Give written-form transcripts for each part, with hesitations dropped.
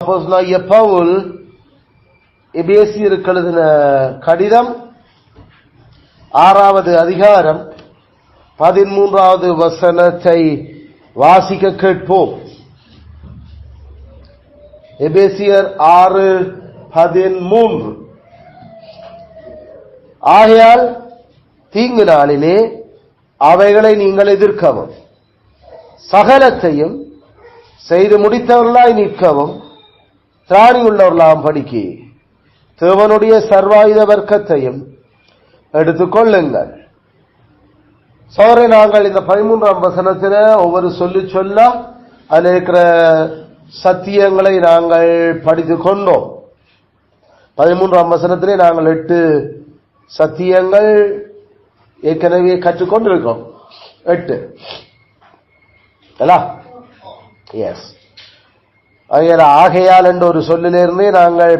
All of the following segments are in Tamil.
அப்போஸ்தலனாகிய பவுல் எபேசியருக்கு எழுதின கடிதம் 6வது அதிகாரம் 13வது வசனத்தை வாசிக்க கேட்போம். எபேசியர் 6:13. ஆகையால் தீங்கு நாளிலே அவைகளை நீங்கள் எதிர்க்கவும், சகலத்தையும் செய்து முடித்தவர்களாய் நிற்கவும், திராணியுள்ளவர்களாம் படிக்கு தேவனுடைய சர்வாயுத வர்க்கத்தையும் எடுத்துக்கொள்ளுங்கள். சோரை நாங்கள் இந்த 13ஆம் வசனத்தில் ஒவ்வொரு சொல்ல அதில் இருக்கிற சத்தியங்களை நாங்கள் படித்து கொண்டோம். 13ஆம் வசனத்திலே நாங்கள் 8 சத்தியங்கள் ஏற்கனவே கற்றுக்கொண்டிருக்கோம். 8 எஸ். ஆகையால் என்ற ஒரு சொல்லிலிருந்து நாங்கள்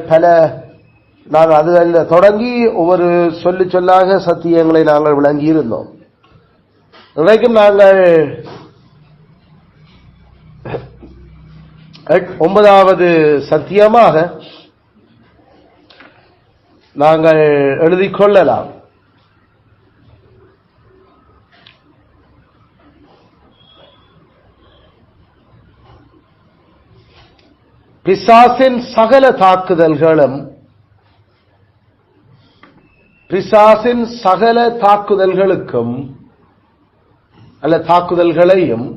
அது தொடங்கி ஒவ்வொரு சொல்லாக சத்தியங்களை நாங்கள் விளங்கி இருந்தோம். இன்றைக்கும் நாங்கள் 9வது சத்தியமாக நாங்கள் எழுதிக் கொள்ளலாம். பிசாசின் சகல தாக்குதல்களுக்கும் அல்ல தாக்குதல்களையும்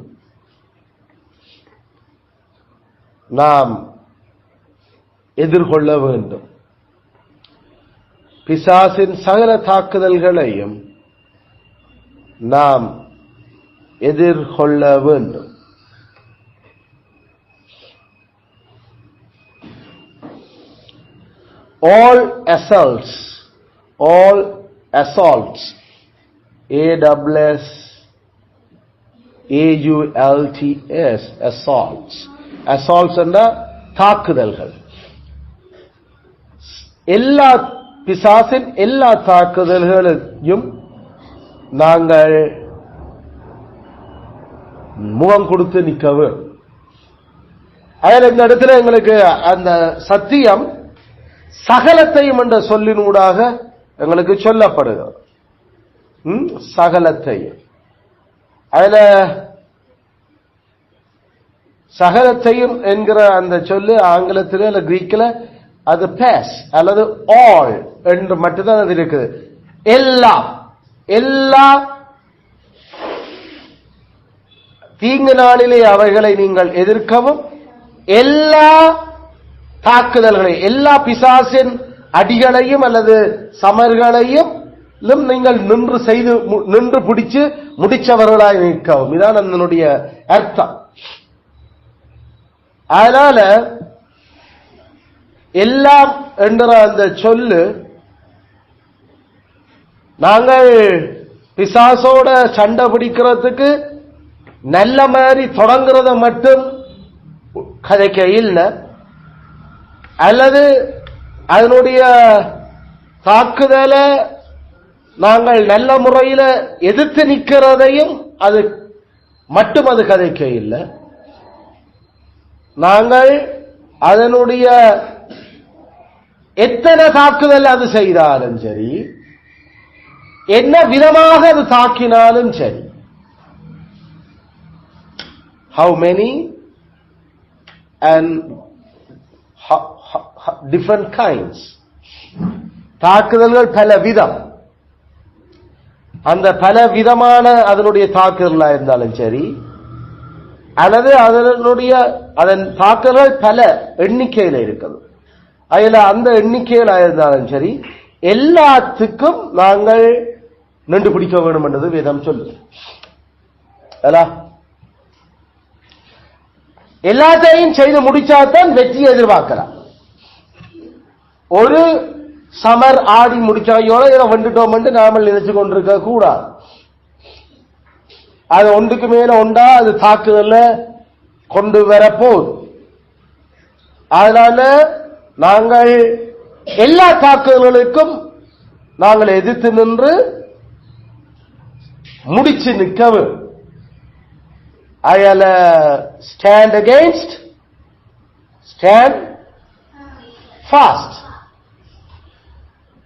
நாம் எதிர்கொள்ள வேண்டும். பிசாசின் சகல தாக்குதல்களையும் நாம் எதிர்கொள்ள வேண்டும். All assaults, AWS, assaults என்ற தாக்குதல்கள், எல்லா பிசாசின் எல்லா தாக்குதல்களையும் நாங்கள் முகம் கொடுத்து நிற்கவும். அதில் இந்த இடத்துல எங்களுக்கு அந்த சத்தியம் சகலத்தையும் என்ற சொல்லினூடாக எங்களுக்கு சொல்லப்படுகிறது. சகலத்தையும், அதுல சகலத்தையும் என்கிற அந்த சொல்லு ஆங்கிலத்தில் அல்ல கிரீக்கில் அது பேஸ் அல்லது ஆல் என்று மட்டும்தான் அது இருக்குது. எல்லா தீங்கு நாளிலே அவைகளை நீங்கள் எதிர்க்கவும், எல்லா தாக்குதல்களை, எல்லா பிசாசின் அடிகளையும் அல்லது சமர்களையும் நீங்கள் நின்று பிடிச்சு முடிச்சவர்களாய் நிற்கவும். இதான் அதனுடைய அர்த்தம். அதனால எல்லாம் என்ற அந்த சொல்லு நாங்கள் பிசாசோட சண்டை பிடிக்கிறதுக்கு நல்ல மாதிரி தொடங்குறத மட்டும் கதைக்க இல்லை, அல்லது அதனுடைய தாக்குதலை நாங்கள் நல்ல முறையில் எதிர்த்து நிற்கிறதையும் அது மட்டும் அது கதைக்க இல்லை. நாங்கள் அதனுடைய எத்தனை தாக்குதல் அது செய்தாலும் சரி, என்ன விதமாக அது தாக்கினாலும் சரி, how many and different kinds, தாக்குதல்கள் பல விதம், அந்த பல விதமான அதனுடைய தாக்குதலாக இருந்தாலும் சரி, அல்லது அதன் தாக்குதல்கள் பல எண்ணிக்கையில் இருக்குது, அதில் அந்த எண்ணிக்கையில் இருந்தாலும் சரி, எல்லாத்துக்கும் நாங்கள் நின்று பிடிக்க வேண்டும் என்றது வேதம் சொல்லு. எல்லாத்தையும் செய்து முடிச்சாதான் வெற்றி எதிர்பார்க்கலாம். ஒரு சமர் ஆடி முடிச்சாயோட வந்துட்டோம் என்று நாம நினைச்சு கொண்டிருக்க கூடாது. அது ஒன்றுக்கு மேல ஒன்றா அது தாக்குதல்ல கொண்டு வரப்போகுது. அதனால நாங்கள் எல்லா தாக்குதல்களுக்கும் நாங்கள் எதிர்த்து நின்று முடிச்சு நிற்கவும். I'll stand against, stand fast.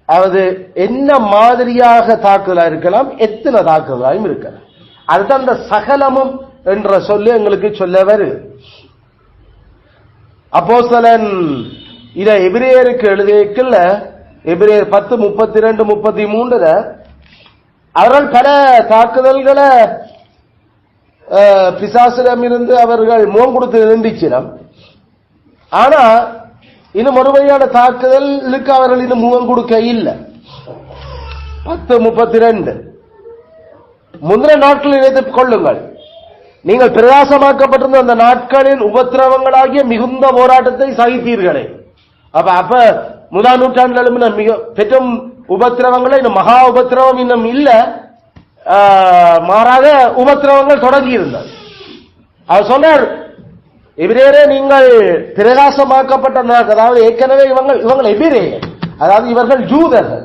அதாவது என்ன மாதிரியாக தாக்குதலா இருக்கலாம், எத்தனை தாக்குதலாயும் இருக்கலாம். அதுதான் அந்த சகலமும் என்ற சொல்லி எங்களுக்கு சொல்ல வருது. அப்போஸ்தலன் இத எபிரேயருக்கு எழுதியக்குள்ள எபிரேயர் 10:32-33 அவர்கள் பல தாக்குதல்களை பிசாசிடம் இருந்து அவர்கள் முகம் கொடுத்து நின்றுச்சினம். ஆனா இன்னும் ஒருவகையான தாக்குதலுக்கு அவர்கள் இன்னும் முகம் கொடுக்க இல்லை. 10:32 முந்தின நாட்களில் நினைத்துக் கொள்ளுங்கள், நீங்கள் பிரகாசமாக்கப்பட்டிருந்த அந்த நாட்களின் உபத்திரவங்களாகிய மிகுந்த போராட்டத்தை சகித்தீர்களே. அப்ப முதல் நூற்றாண்டு மிக பெரும் உபத்திரவங்களை இன்னும் மகா உபத்திரவம் இன்னும் இல்ல, மாறாக உபத்திரவங்கள் தொடங்கி இருந்தது. அவர் சொன்னார், எபிரேயரே நீங்கள் பிரகாசமாக்கப்பட்ட, அதாவது ஏற்கனவே இவங்க எபிரேயர், அதாவது இவர்கள் ஜூதர்கள்,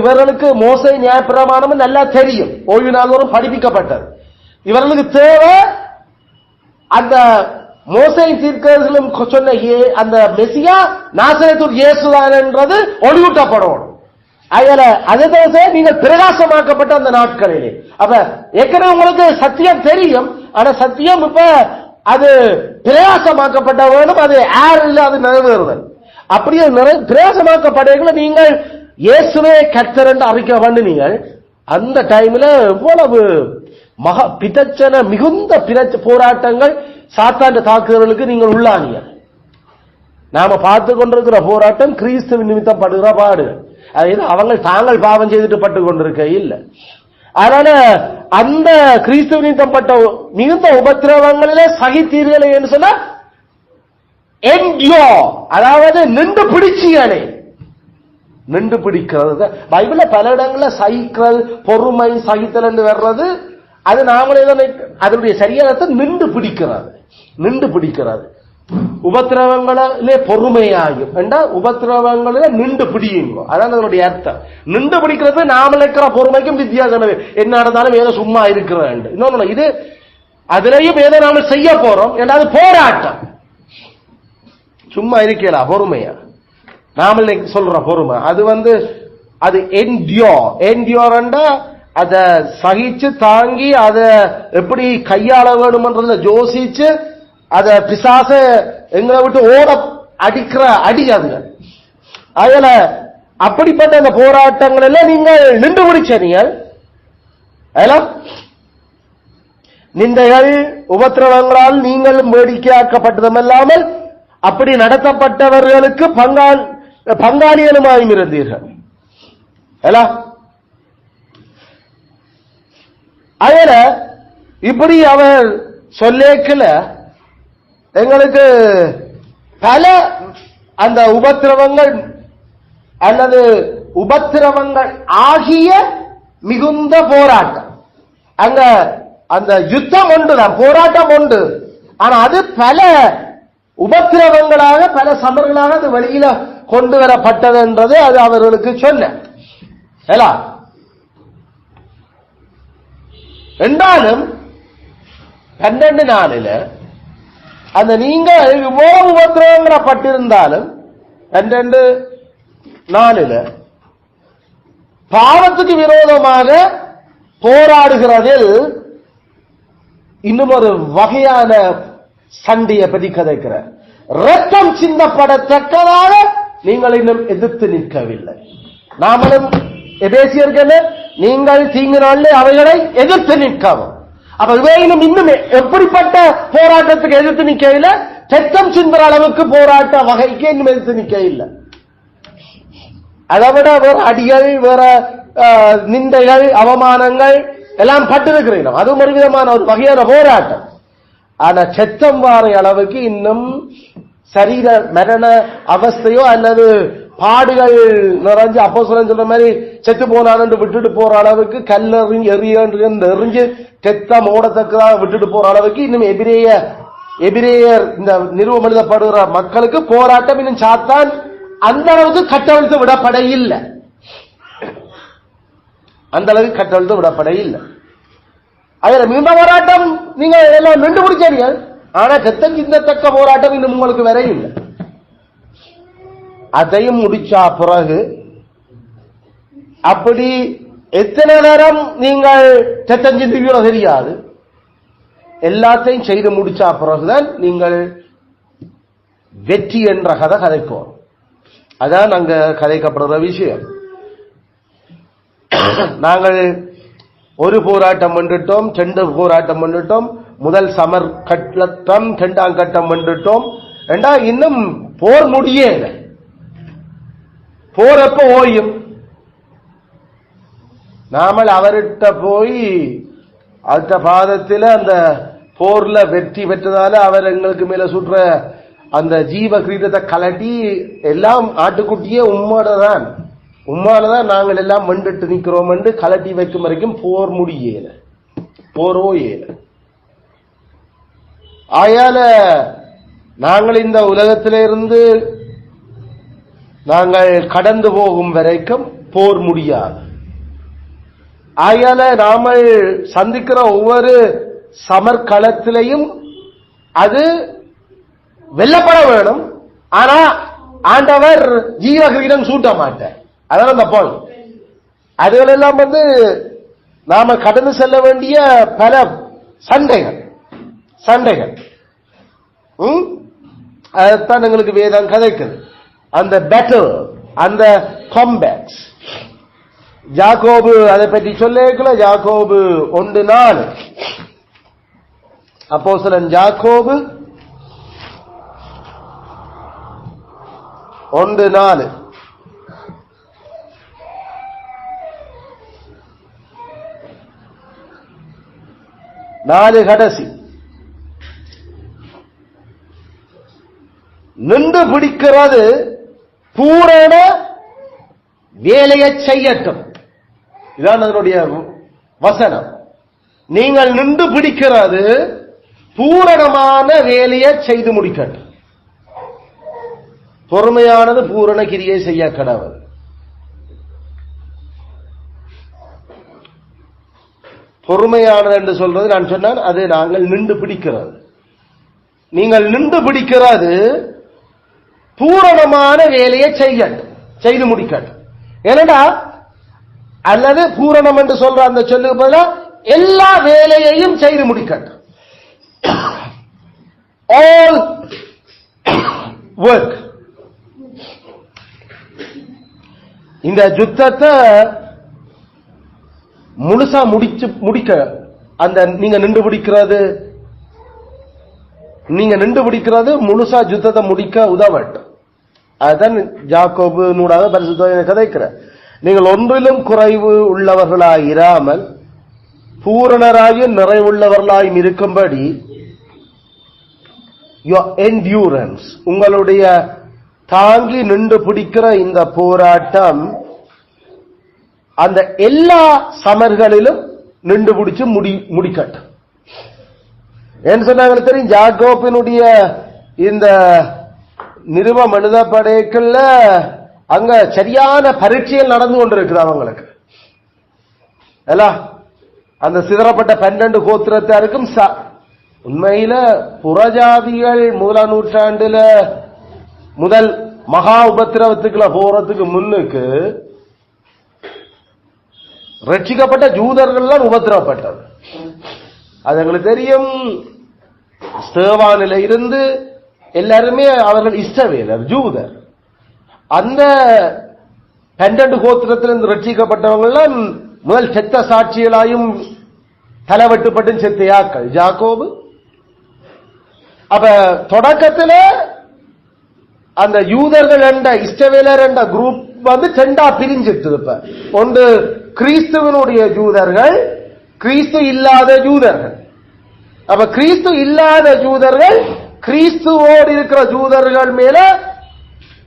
இவர்களுக்கு மோசே நியாயப்பிரமாணம் நல்லா தெரியும், ஓய்வு நாள்வரும் படிப்பிக்கப்பட்டது. இவர்களுக்கு தேவை அந்த மோசே தீர்க்கதரிசிகளும் சொன்ன அந்த மெசியா நாசரேத்தூர் இயேசுதான் என்றது ஒளியூட்டப்படணும். அதே நீங்கள் பிரகாசமாக்கப்பட்ட அந்த நாட்களிலே, அப்ப ஏற்கனவே உங்களுக்கு சத்தியம் தெரியும், ஆனா சத்தியம் இப்ப அது பிரயாசமாக்கப்பட்ட வேணும், அது ஏரில் அது நிறைவேறுதல். அப்படியே பிரயாசமாக்கப்படுகிற நீங்கள் இயேசுவே கர்த்தர் என்று அறிக்கை பண்ணுனீங்கள். அந்த டைம்ல எவ்வளவு பிதச்சன மிகுந்த போராட்டங்கள் சாத்தாண்ட தாக்குதலுக்கு நீங்கள் உள்ளானீங்க. நாம பார்த்து கொண்டிருக்கிற போராட்டம் கிறிஸ்துவின் நிமித்தம் படுகிற பாடுகள். அதாவது அவங்க தாங்கள் பாவம் செய்துட்டு பட்டு கொண்டிருக்க இல்லை. அதனால அந்த கிறிஸ்துவ நிமித்தம் பட்ட மிகுந்த உபத்திரவங்களிலே சகித்தீர்களே என்று சொன்னா என்டியோ, அதாவது நின்று பிடிச்சியானே. நின்று பிடிக்கிறது பைபிள்ல பல இடங்கள்ல சகிக்கிறது, பொறுமை, சகித்தல் என்று வர்றது, அது நாமளே அதனுடைய சரியான நின்று பிடிக்கிறது. நின்று பிடிக்கிறது உபத்திரவங்களிலே பொறுமையாகும் என்றால் உபத்திரவங்களிலே நின்று பிடியுங்க, அதான் அதனுடைய அர்த்தம். நின்று பிடிக்கிறது நாம இருக்கிற பொறுமைக்கும் வித்தியாசம். என்ன நடந்தாலும் ஏதோ சும்மா இருக்கிறேன் இன்னொன்னு, இது அதுலயும் ஏதோ நாம செய்ய போறோம் என்றால் போராட்டம். சும்மா இருக்கலாம் பொறுமையா நாம சொல்ற பொறுமை, அது அது என்டியோரண்டா அதை சகிச்சு தாங்கி அதை எப்படி கையாள வேணும்ன்றத யோசிச்சு அதை பிசாச எங்களை விட்டு ஓட அடிக்கிற அடி அதுங்க. அதுல அப்படிப்பட்ட அந்த போராட்டங்கள் எல்லாம் நீங்கள் நின்று பிடிச்சீர்கள். அதெல்லாம் நிந்தைகள் உபத்திரவங்களால் நீங்களும் வேடிக்கையாக்கப்பட்டதும் இல்லாமல் அப்படி நடத்தப்பட்டவர்களுக்கு பங்காளிகளுமாயும் இருந்தீர்கள். அதுல இப்படி அவர் சொல்லேக்கல எங்களுக்கு பல அந்த உபத்திரவங்கள் அல்லது உபத்திரவங்கள் ஆகிய மிகுந்த போராட்டம். அங்க அந்த யுத்தம் ஒன்றுதான், போராட்டம் ஒன்று, ஆனா அது பல உபத்திரவங்களாக பல சமர்களாக அது வெளியில கொண்டு வரப்பட்டது என்றது அது அவர்களுக்கு சொன்ன. என்றாலும் 12 நாளில் அந்த நீங்கள் இவ்வளவு உபத்திரவங்கப்பட்டிருந்தாலும் 12 நாளில் பாவத்துக்கு விரோதமாக போராடுகிறதில் இன்னும் ஒரு வகையான சண்டையை பற்றி கதைக்கிறார். ரத்தம் சிந்தப்படத்தக்கதாக நீங்கள் இன்னும் எதிர்த்து நிற்கவில்லை. நாமளும் எபேசியர்கள் நீங்கள் தீங்கு நாளில் அவைகளை எதிர்த்து நிற்கவும். அப்ப இவையிலும் இன்னும் எப்படிப்பட்ட போராட்டத்துக்கு எதிர்த்து நிற்க இல்லை, ரத்தம் சிந்துற அளவுக்கு போராட்ட வகைக்கு இன்னும் எதிர்த்து நிற்க இல்லை. அதை விட வேற அடிகள், வேற நிந்தைகள், அவமானங்கள் எல்லாம் பட்டிருக்கிறோம். அதுவும் ஒரு விதமான ஒரு வகையான போராட்டம். ஆனா செத்தம் வார அளவுக்கு இன்னும் சரீர மரண அவஸ்தையோ அல்லது பாடுகள் நிறைஞ்சு அப்போஸ்தலன் சொல்ற மாதிரி செத்து போனான்னு விட்டுட்டு போற அளவுக்கு கல்லெறிஞ்சு எறிஞ்சு செத்தம் ஓடத்தக்கதாக விட்டுட்டு போற அளவுக்கு இன்னும் எபிரேயர் இந்த நிறுவம் எழுதப்படுகிற மக்களுக்கு போராட்டம் இன்னும் சாத்தான் அந்த அளவுக்கு கட்டவிழ்த்து விடப்பட இல்லை. அந்த அளவுக்கு கட்டவிழ்த்து விடப்பட இல்லை. அதுல மிகுந்த போராட்டம் நீங்க எல்லாம் நின்று பிடிச்சீங்க. ஆனா செத்தம் சிந்தத்தக்க போராட்டம் இன்னும் உங்களுக்கு வர இல்லை. அதையும் முடிச்சா பிறகு அப்படி எத்தனை நேரம் நீங்கள் செஞ்சு தெரியாது, எல்லாத்தையும் செய்து முடிச்சா பிறகுதான் நீங்கள் வெற்றி என்ற கதை கதைப்போம். அதான் அங்க கதைக்கப்படுற விஷயம். நாங்கள் ஒரு போராட்டம் பண்ணிட்டோம், 2 போராட்டம் பண்ணிட்டோம், முதல் சமர் கட்டம் 2ஆம் கட்டம் பண்ணிட்டோம். இன்னும் போர் முடியல. போர் எப்ப ஓயும்? நாமல் அவர்கிட்ட போய் அடுத்த பாதத்தில் அந்த போர்ல வெற்றி பெற்றதால அவர் எங்களுக்கு மேல சுற்ற அந்த ஜீவ கிரீடத்தை கலட்டி எல்லாம் ஆட்டுக்குட்டியே உம்மாலதான் நாங்கள் எல்லாம் வெண்டுட்டு நிக்கிறோம் என்று கலட்டி வைக்கும் வரைக்கும் போர் முடியல, போரோ ஏல. ஆயால நாங்கள் இந்த உலகத்திலிருந்து நாங்கள் கடந்து போகும் வரைக்கும் போர் முடியாது. ஆயால நாமல் சந்திக்கிற ஒவ்வொரு சமர்க்களத்திலையும் அது வெல்லப்பட வேணும். ஆனா ஆண்டவர் ஜீவகிரீடம் சூட்ட மாட்டார். அதான் அந்த பாயிண்ட். அதுகளெல்லாம் நாம கடந்து செல்ல வேண்டிய பல சண்டைகள். அதைத்தான் எங்களுக்கு வேதம் கதைக்குது. அந்த பேட்டில், அந்த காம்பேட்ஸ். யாக்கோபு அதை பற்றி சொல்ல, யாக்கோபு 1:4, அப்போஸ்தலன் யாக்கோபு 1:4. கடைசி நின்று பிடிக்கிறது பூரண வேலையை செய்யட்டும். இதான் அதனுடைய வசனம். நீங்கள் நின்று பிடிக்கிறது பூரணமான வேலையை செய்து முடிக்கட்டும். பொறுமையானது பூரண கிரியை செய்ய கடவுள். பொறுமையானது என்று சொல்றது நான் சொன்னேன், அது நாங்கள் நின்று பிடிக்கிறது. நீங்கள் நின்று பிடிக்கிறது பூரணமான வேலையை செய்து முடிக்கட்டும். ஏனடா அல்லது பூரணம் என்று சொல்ற அந்த சொல்லுக்கு பதிலா எல்லா வேலையையும் செய்து முடிக்கட்டும். All work. இந்த யுத்தத்தை முழுசா முடிக்க அந்த நீங்க நின்று பிடிக்கிறது முழுசா யுத்தத்தை முடிக்க உதவட்டும். அதுதான் யாக்கோபு நூடாக பரிசுத்த கதைக்கிற. நீங்கள் ஒன்றிலும் குறைவு உள்ளவர்களாய் இராமல் பூரணராகி நிறைவுள்ளவர்களாயும் இருக்கும்படி your endurance, உங்களுடைய தாங்கி நின்று பிடிக்கிற இந்த போராட்டம் அந்த எல்லா சமர்களிலும் நின்று பிடிச்சு முடிக்கட்டும். ஏன்னு சொன்னாங்க தெரியும், யாக்கோபினுடைய இந்த நிருபம் எழுதப்படைக்குள்ள அங்க சரியான பரீட்சைகள் நடந்து கொண்டிருக்குது அவங்களுக்கு எல்லாம். அந்த சிதறப்பட்ட 12 கோத்திரத்தாருக்கும் உண்மையில புறஜாதிகள் முதலாம் நூற்றாண்டுல முதல் மகா உபத்திரவத்துக்குள்ள போறதுக்கு முன்னுக்கு ரட்சிக்கப்பட்ட ஜூதர்கள் உபத்திரவப்பட்டது. அது எங்களுக்கு தெரியும். ஸ்தேவானில இருந்து எல்லாருமே அவர்கள் இஸ்ரவேலர், ஜூதர். அந்த 12 கோத்திரத்திலிருந்து ரட்சிக்கப்பட்டவங்கெல்லாம் முதல் செத்த சாட்சிகளாயும் தலைவட்டுப்பட்டு செத்தையாக்கள் யாக்கோபு. அப்ப தொடக்கத்தில் அந்த யூதர்கள் என்ற இஸ்ரவேலர் என்ற குரூப் ரெண்டா பிரிஞ்சிட்டு இருப்ப. ஒன்று கிறிஸ்துவனுடைய ஜூதர்கள், கிறிஸ்து இல்லாத ஜூதர்கள். அப்ப கிறிஸ்து இல்லாத ஜூதர்கள் கிறிஸ்துவோடு இருக்கிற ஜூதர்கள் மேல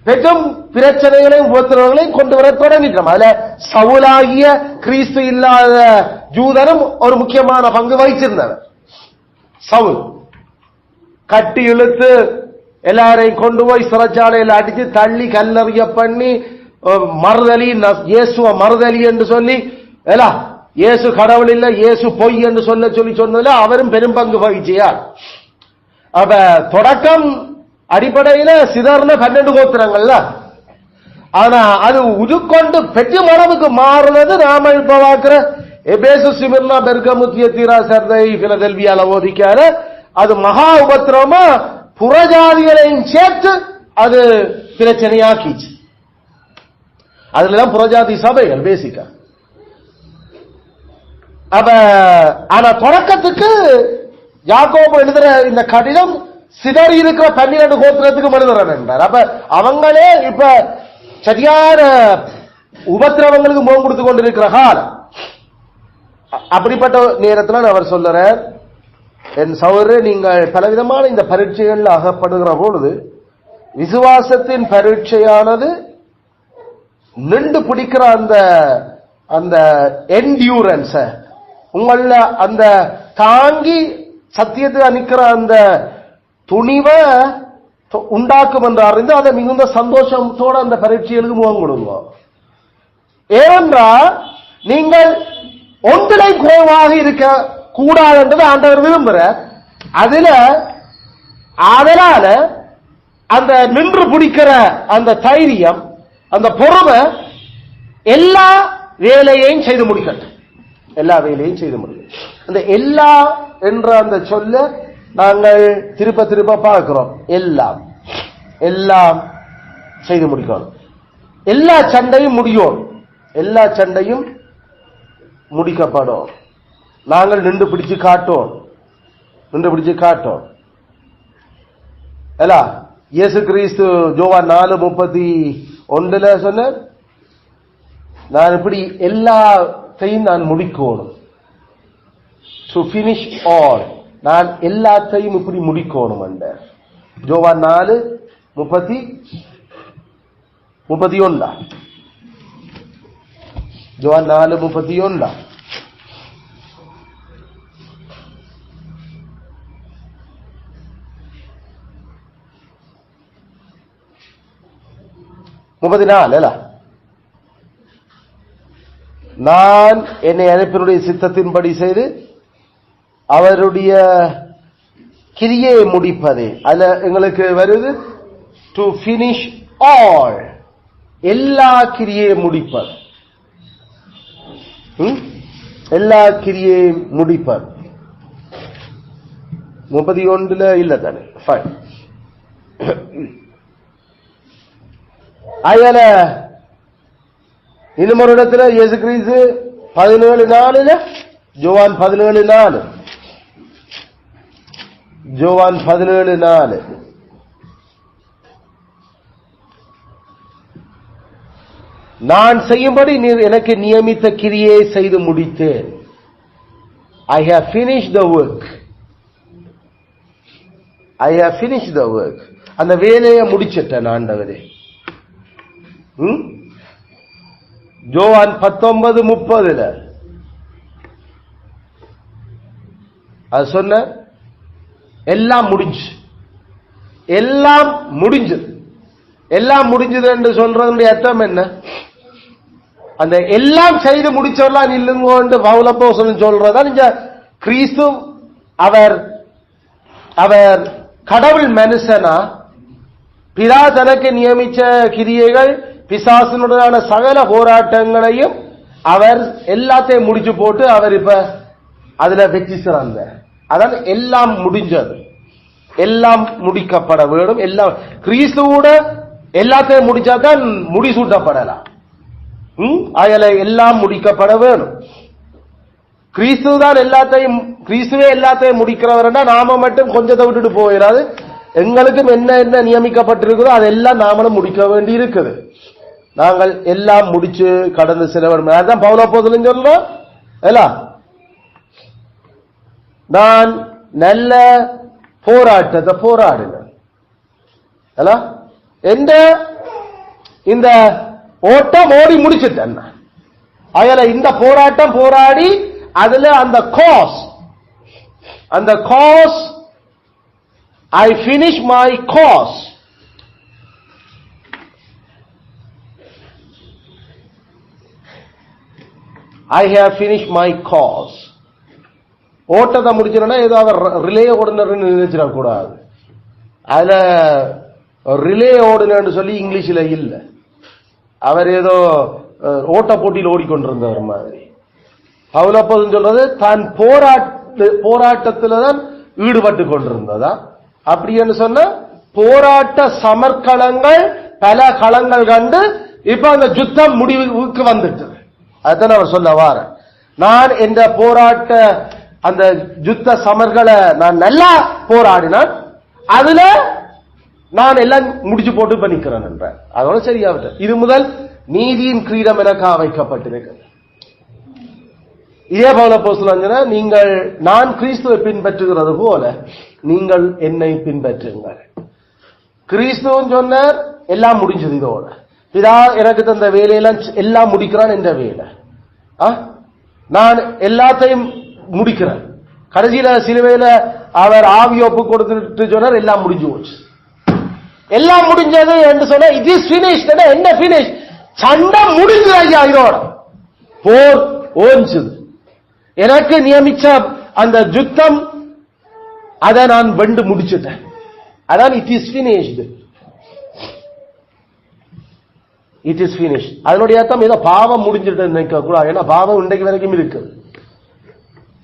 பெரும் பிரச்சனைகளையும் உபத்திரவங்களையும் கொண்டு வர தொடங்கிட்டோம். அதுல சவுலாகிய கிறிஸ்து இல்லாத ஜூதரும் ஒரு முக்கியமான பங்கு வகிச்சிருந்தவர். சவுல் கட்டி இழுத்து எல்லாரையும் கொண்டு போய் சிறைச்சாலையில் அடித்து தள்ளி கல்லறிய பண்ணி மறுதலி, இயேசுவ மறுதலி என்று சொல்லி எல்லாம் இயேசு கடவுள் இல்ல, இயேசு பொய் என்று சொன்னதுல அவரும் பெரும் பங்கு வகிச்சியார். அப்ப தொடக்கம் அடிப்படையில சிதறன 12 கோத்திரங்கள்ல ஆனா அது உருக்கொண்டு பெற்ற மரபுக்கு மாறுனது நாம இப்ப பார்க்கிற எபேசு சிமிர்னா பெர்கமு தியத்தீரா சர்தை பிலதெல்பியால ஓதிக்கார அது மகா உபத்திரமா புறஜாதிகளையும் சேர்த்து அது பிரச்சனையாக்கிச்சு. அதுலதான் புறஜாதி சபைகள் பேசிக்கா. அப்ப ஆனா தொடக்கத்துக்கு யாக்கோபு எழுதுற இந்த கடிதம் சிதறி இருக்கிற 12 கோத்திரத்துக்கு எழுதுறான் என்றார். அப்ப அவங்களே இப்ப சரியான உபத்திரவங்களுக்கு முகம் கொடுத்து கொண்டிருக்கிற காலம். அப்படிப்பட்ட நேரத்தில் அவர் சொல்றார், என் சகோதரரே, நீங்கள் பலவிதமான இந்த பரீட்சைகள் அகப்படுகிற பொழுது விசுவாசத்தின் பரீட்சையானது நின்று பிடிக்கிற அந்த அந்த என்டியூரன்ஸ உங்கள அந்த தாங்கி சத்தியத்தை அணிக்கிற அந்த துணிவை உண்டாக்கும் என்று அறிந்து அதை மிகுந்த சந்தோஷத்தோட அந்த பரீட்சைகளுக்கு முகம் கொடுங்க. ஏனென்றால் நீங்கள் ஒன்றிலை குறைவாக இருக்க கூடாது என்றது ஆண்டவர் விரும்புற. அதனால அந்த நின்று பிடிக்கிற அந்த தைரியம், அந்த பொறுமை எல்லா வேலையையும் செய்து முடிக்கட்டும். எல்லா வேலையும் செய்து முடியும். அந்த எல்லா என்ற அந்த சொல்ல நாங்கள் திருப்ப திருப்ப பார்க்கிறோம். எல்லாம் எல்லாம் செய்து முடிக்கணும். எல்லா சண்டையும் முடியும். எல்லா சண்டையும் முடிக்கப்படும். நாங்கள் நின்று பிடிச்சு காட்டோம். நின்று பிடிச்சு காட்டோம். இயேசு கிறிஸ்து யோவான் 4:31 சொன்ன, நான் இப்படி எல்லாத்தையும் நான் முடிக்கணும். டு பினிஷ் ஆல், நான் எல்லாத்தையும் இப்படி முடிக்கணும் என்ற யோவான் 4:31. யோவான் 4:31. நான் என்னை அனுப்பினுடைய சித்தத்தின்படி செய்து அவருடைய கிரியை முடிப்பதே. அதுல எங்களுக்கு வருது டு பினிஷ் ஆல், எல்லா கிரியை முடிப்பது. எல்லா கிரியை முடிப்பது 31 இல்ல தானே? ஃபைன். அதுல இன்னும் ஒரு இடத்துல இயேசு கிறிஸ்து 17:4, யோவான் 17:4, யோவான் 17:4, நான் செய்யும்படி நீர் எனக்கு நியமித்த கிரியை செய்து முடித்தேன். I have finished the work. I have finished the work. அந்த வேலையை முடிச்சிட்டேன் ஆண்டவரே. யோவான் 19:30 அது சொன்ன, எல்லாம் முடிஞ்சு, எல்லாம் முடிஞ்சது. எல்லாம் முடிஞ்சது என்று சொல்றதுடைய அர்த்தம் என்ன? அந்த எல்லாம் செய்து முடிச்சவர்களாம் இல்லைங்க பவுலப்போஸ்தலன் சொல்றதா? நீங்க கிறிஸ்து அவர் அவர் கடவுள் மனுஷனா, பிதா தனக்கு நியமிச்ச கிரியைகள் பிசாசினுடனான சகல போராட்டங்களையும் அவர் எல்லாத்தையும் முடிச்சு போட்டு அவர் இப்ப அதுல வெற்றி சிறந்த. அதான் எல்லாம் முடிஞ்சது, எல்லாம் முடிக்கப்பட வேண்டும். எல்லாம் கிறிஸ்துவோட எல்லாத்தையும் முடிச்சாதான் முடிசூட்டப்படலாம். அதுல எல்லாம் முடிக்கப்பட வேணும். கிறிஸ்துதான் எல்லாத்தையும், கிறிஸ்துவே எல்லாத்தையும் முடிக்கிறவர்னா நாம மட்டும் கொஞ்சத்தை விட்டுட்டு போயிடாது. எங்களுக்கும் என்ன என்ன நியமிக்கப்பட்டிருக்கிறதோ அதெல்லாம் நாமளும் முடிக்க வேண்டி இருக்குது. நாங்கள் எல்லாம் முடிச்சு கடந்து செல்ல. அதான் பவுலப்போஸ்தலன் சொல்றோம், நான் நல்ல போராட்டத்தை போராடினேன். எந்த இந்த ஓட்டம் ஓடி முடிச்சுட்டேன். அதுல இந்த போராட்டம் போராடி அதுல அந்த cos I finish my cause. I have finished my cause. ஓட்டத்தை முடிச்சிடனா ஏதோ அவர் ரிலே ஓடுனர்னு நினைச்சிடக்கூடாது. அதுல ரிலே ஓடுனர்னு சொல்லி இங்கிலீஷ்ல இல்ல. அவர் ஏதோ ஓட்ட போட்டியில் ஓடிக்கொண்டிருந்தவர் மாதிரி. பவுல் அப்போஸ்தலன் சொல்றது தான் போராட்டத்தில்தான் ஈடுபட்டு கொண்டிருந்ததா. அப்படி என்று சொன்ன போராட்ட சமர்க்களங்கள் பல களங்கள் கண்டு இப்ப அந்த யுத்தம் முடிவுக்கு வந்துட்டு. அதுதான் அவர் சொல்ல வார, நான் என்ற போராட்ட அந்த யுத்த சமர்களை நான் நல்லா போராடினான், அதுல நான் எல்லாம் முடிச்சு போட்டு பண்ணிக்கிறேன் என்ற அதோட சரியாவிட்ட. இது முதல் நீதியின் கிரீடம் எனக்காக வைக்கப்பட்டிருக்கிறது. இதே பவுல் அப்போஸ்தலன், நீங்கள் நான் கிறிஸ்துவை பின்பற்றுகிறது போல நீங்கள் என்னை பின்பற்றுங்கள். கிறிஸ்துவன் சொன்னார் எல்லாம் முடிஞ்சது, இதோட இதா எனக்கு தந்த வேலையெல்லாம் எல்லாம் முடிக்கிறான் என்ற வேலை. நான் எல்லாத்தையும் முடிக்கிறேன். கடைசியில சிலுவையில அவர் ஆவி ஒப்பு கொடுத்துட்டு சொன்னார் எல்லாம் முடிஞ்சு போச்சு. எல்லாம் முடிஞ்சது என்று சொன்ன இட் இஸ் ஃபினிஷ்ட். என்ன ஃபினிஷ்? சண்டை முடிஞ்சது ஐயா, இதோட போர் ஓஞ்சது. எனக்கு நியமிச்ச அந்த யுத்தம் அதை நான் வெண்டு முடிச்சுட்டேன். அதான் it is finished. It is finish. அதனுடைய அர்த்தம் ஏதோ பாவம் முடிஞ்சிட்டு நினைக்க கூடாது. ஏன்னா பாவம் இன்றைக்கு வரைக்கும் இருக்குது.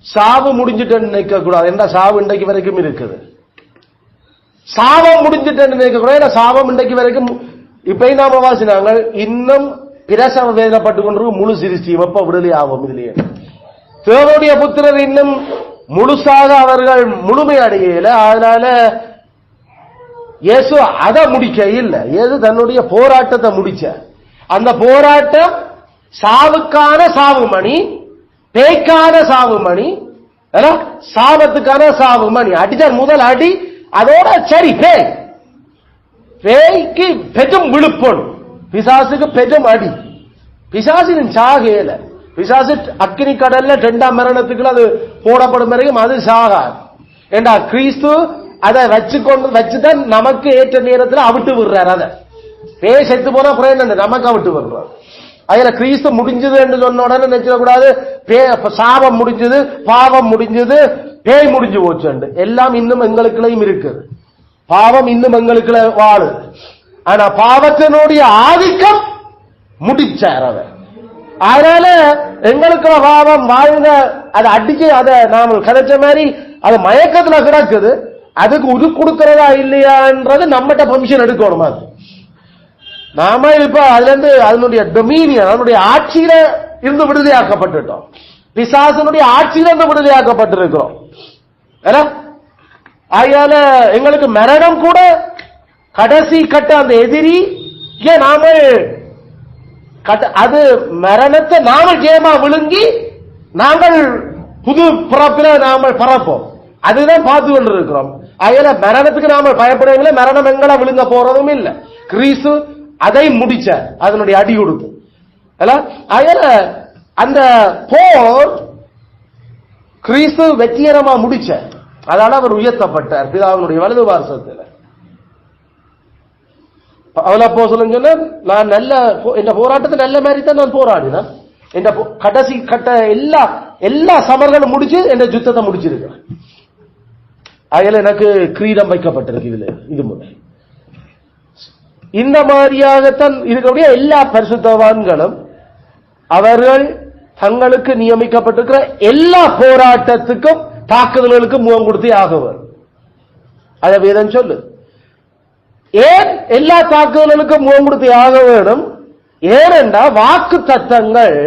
சாவு முடிஞ்சிட்டு நினைக்க கூடாது. ஏன்னா சாவு இன்றைக்கு வரைக்கும் இருக்குது. சாபம் முடிஞ்சிட்டு நினைக்க கூடாது. ஏன்னா சாபம் இன்றைக்கு வரைக்கும். இப்ப நாம வாசினாங்க, இன்னும் பிரசவ வேதனைப்பட்டு கொண்டிருக்கும் முழு சிருஷ்டியும் எப்ப விடுதலை ஆகும். இதுலயே தேவனுடைய புத்திரர் இன்னும் முழுசாக அவர்கள் முழுமை அடையல. அதனால இயேசு அதை முடிக்க இல்லை, இயேசு தன்னுடைய போராட்டத்தை முடிச்ச. அந்த போராட்டம் சாவுக்கான சாவு மணி, பேய்க்கான சாவு மணி, சாபத்துக்கான சாவு மணி. அடிதான் முதல் அடி. அதோட சரி, பேய்க்கு பெரும் விழுப்பம், பிசாசுக்கு பெரும் அடி. பிசாசின் சாகையில பிசாசு அக்கினி கடல்ல 2ஆம் மரணத்துக்கு அது போடப்படும் வரைக்கும் அது சாகாது. ஏண்டா கிறிஸ்து அதை வச்சுதான் நமக்கு ஏற்ற நேரத்தில் அவிட்டு விடுறார். அதை பேய் செத்து போனா குறைந்த நமக்கு அவிட்டு விடுறார். அதுல கிறிஸ்து முடிஞ்சது என்று சொன்ன உடனே நினைச்சிடக்கூடாது சாபம் முடிஞ்சது, பாவம் முடிஞ்சது, பேய் முடிஞ்சு போச்சு. எல்லாம் இன்னும் எங்களுக்குள்ளையும் இருக்குது. பாவம் இன்னும் எங்களுக்குள்ள வாழுது. ஆனா பாவத்தினுடைய ஆதிக்கம் முடிச்சார் அவர். அதனால எங்களுக்குள்ள பாவம் வாழ்ந்த அதை அடிச்சு அதை நாம கிடைச்ச மாதிரி அது மயக்கத்துல கிடக்குது. அதுக்கு உது கொடுக்கிறதா இல்லையான்றது நம்மகிட்ட பெர்மிஷன் எடுக்கணும். அது நாம இப்ப அதுல இருந்து அதனுடைய டொமினியன், அதனுடைய ஆட்சியில இருந்து விடுதலையாக்கப்பட்டுட்டோம். பிசாசனுடைய ஆட்சியில இருந்து விடுதலையாக்கப்பட்டிருக்கிறோம். ஆகையால எங்களுக்கு மரணம் கூட கடைசி கட்ட அந்த எதிரி நாம அது மரணத்தை நாமல் ஜெயமா விழுங்கி நாங்கள் புது பிறப்பில நாமல் பறப்போம். அதுதான் பார்த்து கொண்டு இருக்கிறோம். ஆகையால மரணத்துக்கு நாம பயப்படவில்லை, மரணம் எங்களை விழுங்க போறதும் இல்லை. கிறிஸ்து அதை முடிச்ச அதனுடைய அடி கொடுத்து. ஆகையால அந்த போர் கிறிஸ்து வெற்றிகரமா முடிச்ச, அதனால அவர் உயர்த்தப்பட்டார் பிதாவினுடைய வலது பார்சத்தில். பவுல் அப்போஸ்தலன் சொன்னார், நான் நல்ல இந்த போராட்டத்தை நல்ல மாதிரி தான் நான் போராடினேன். இந்த கடைசி கட்ட எல்லா சமர்களும் முடிச்சு இந்த யுத்தத்தை முடிச்சிருக்கிறேன். அதில் எனக்கு கிரீடம் வைக்கப்பட்டிருக்கு. இதுல இது முதல் இந்த மாதிரியாகத்தான் இருக்கக்கூடிய எல்லா பரிசுத்தவான்களும் அவர்கள் தங்களுக்கு நியமிக்கப்பட்டிருக்கிற எல்லா போராட்டத்துக்கும் தாக்குதல்களுக்கு முகம் கொடுத்தே ஆகவர். அதை வேதம் சொல்லு. ஏன் எல்லா தாக்குதல்களுக்கும் முகம் கொடுத்தே ஆக வேண்டும்? ஏனென்றா வாக்கு தத்தங்கள்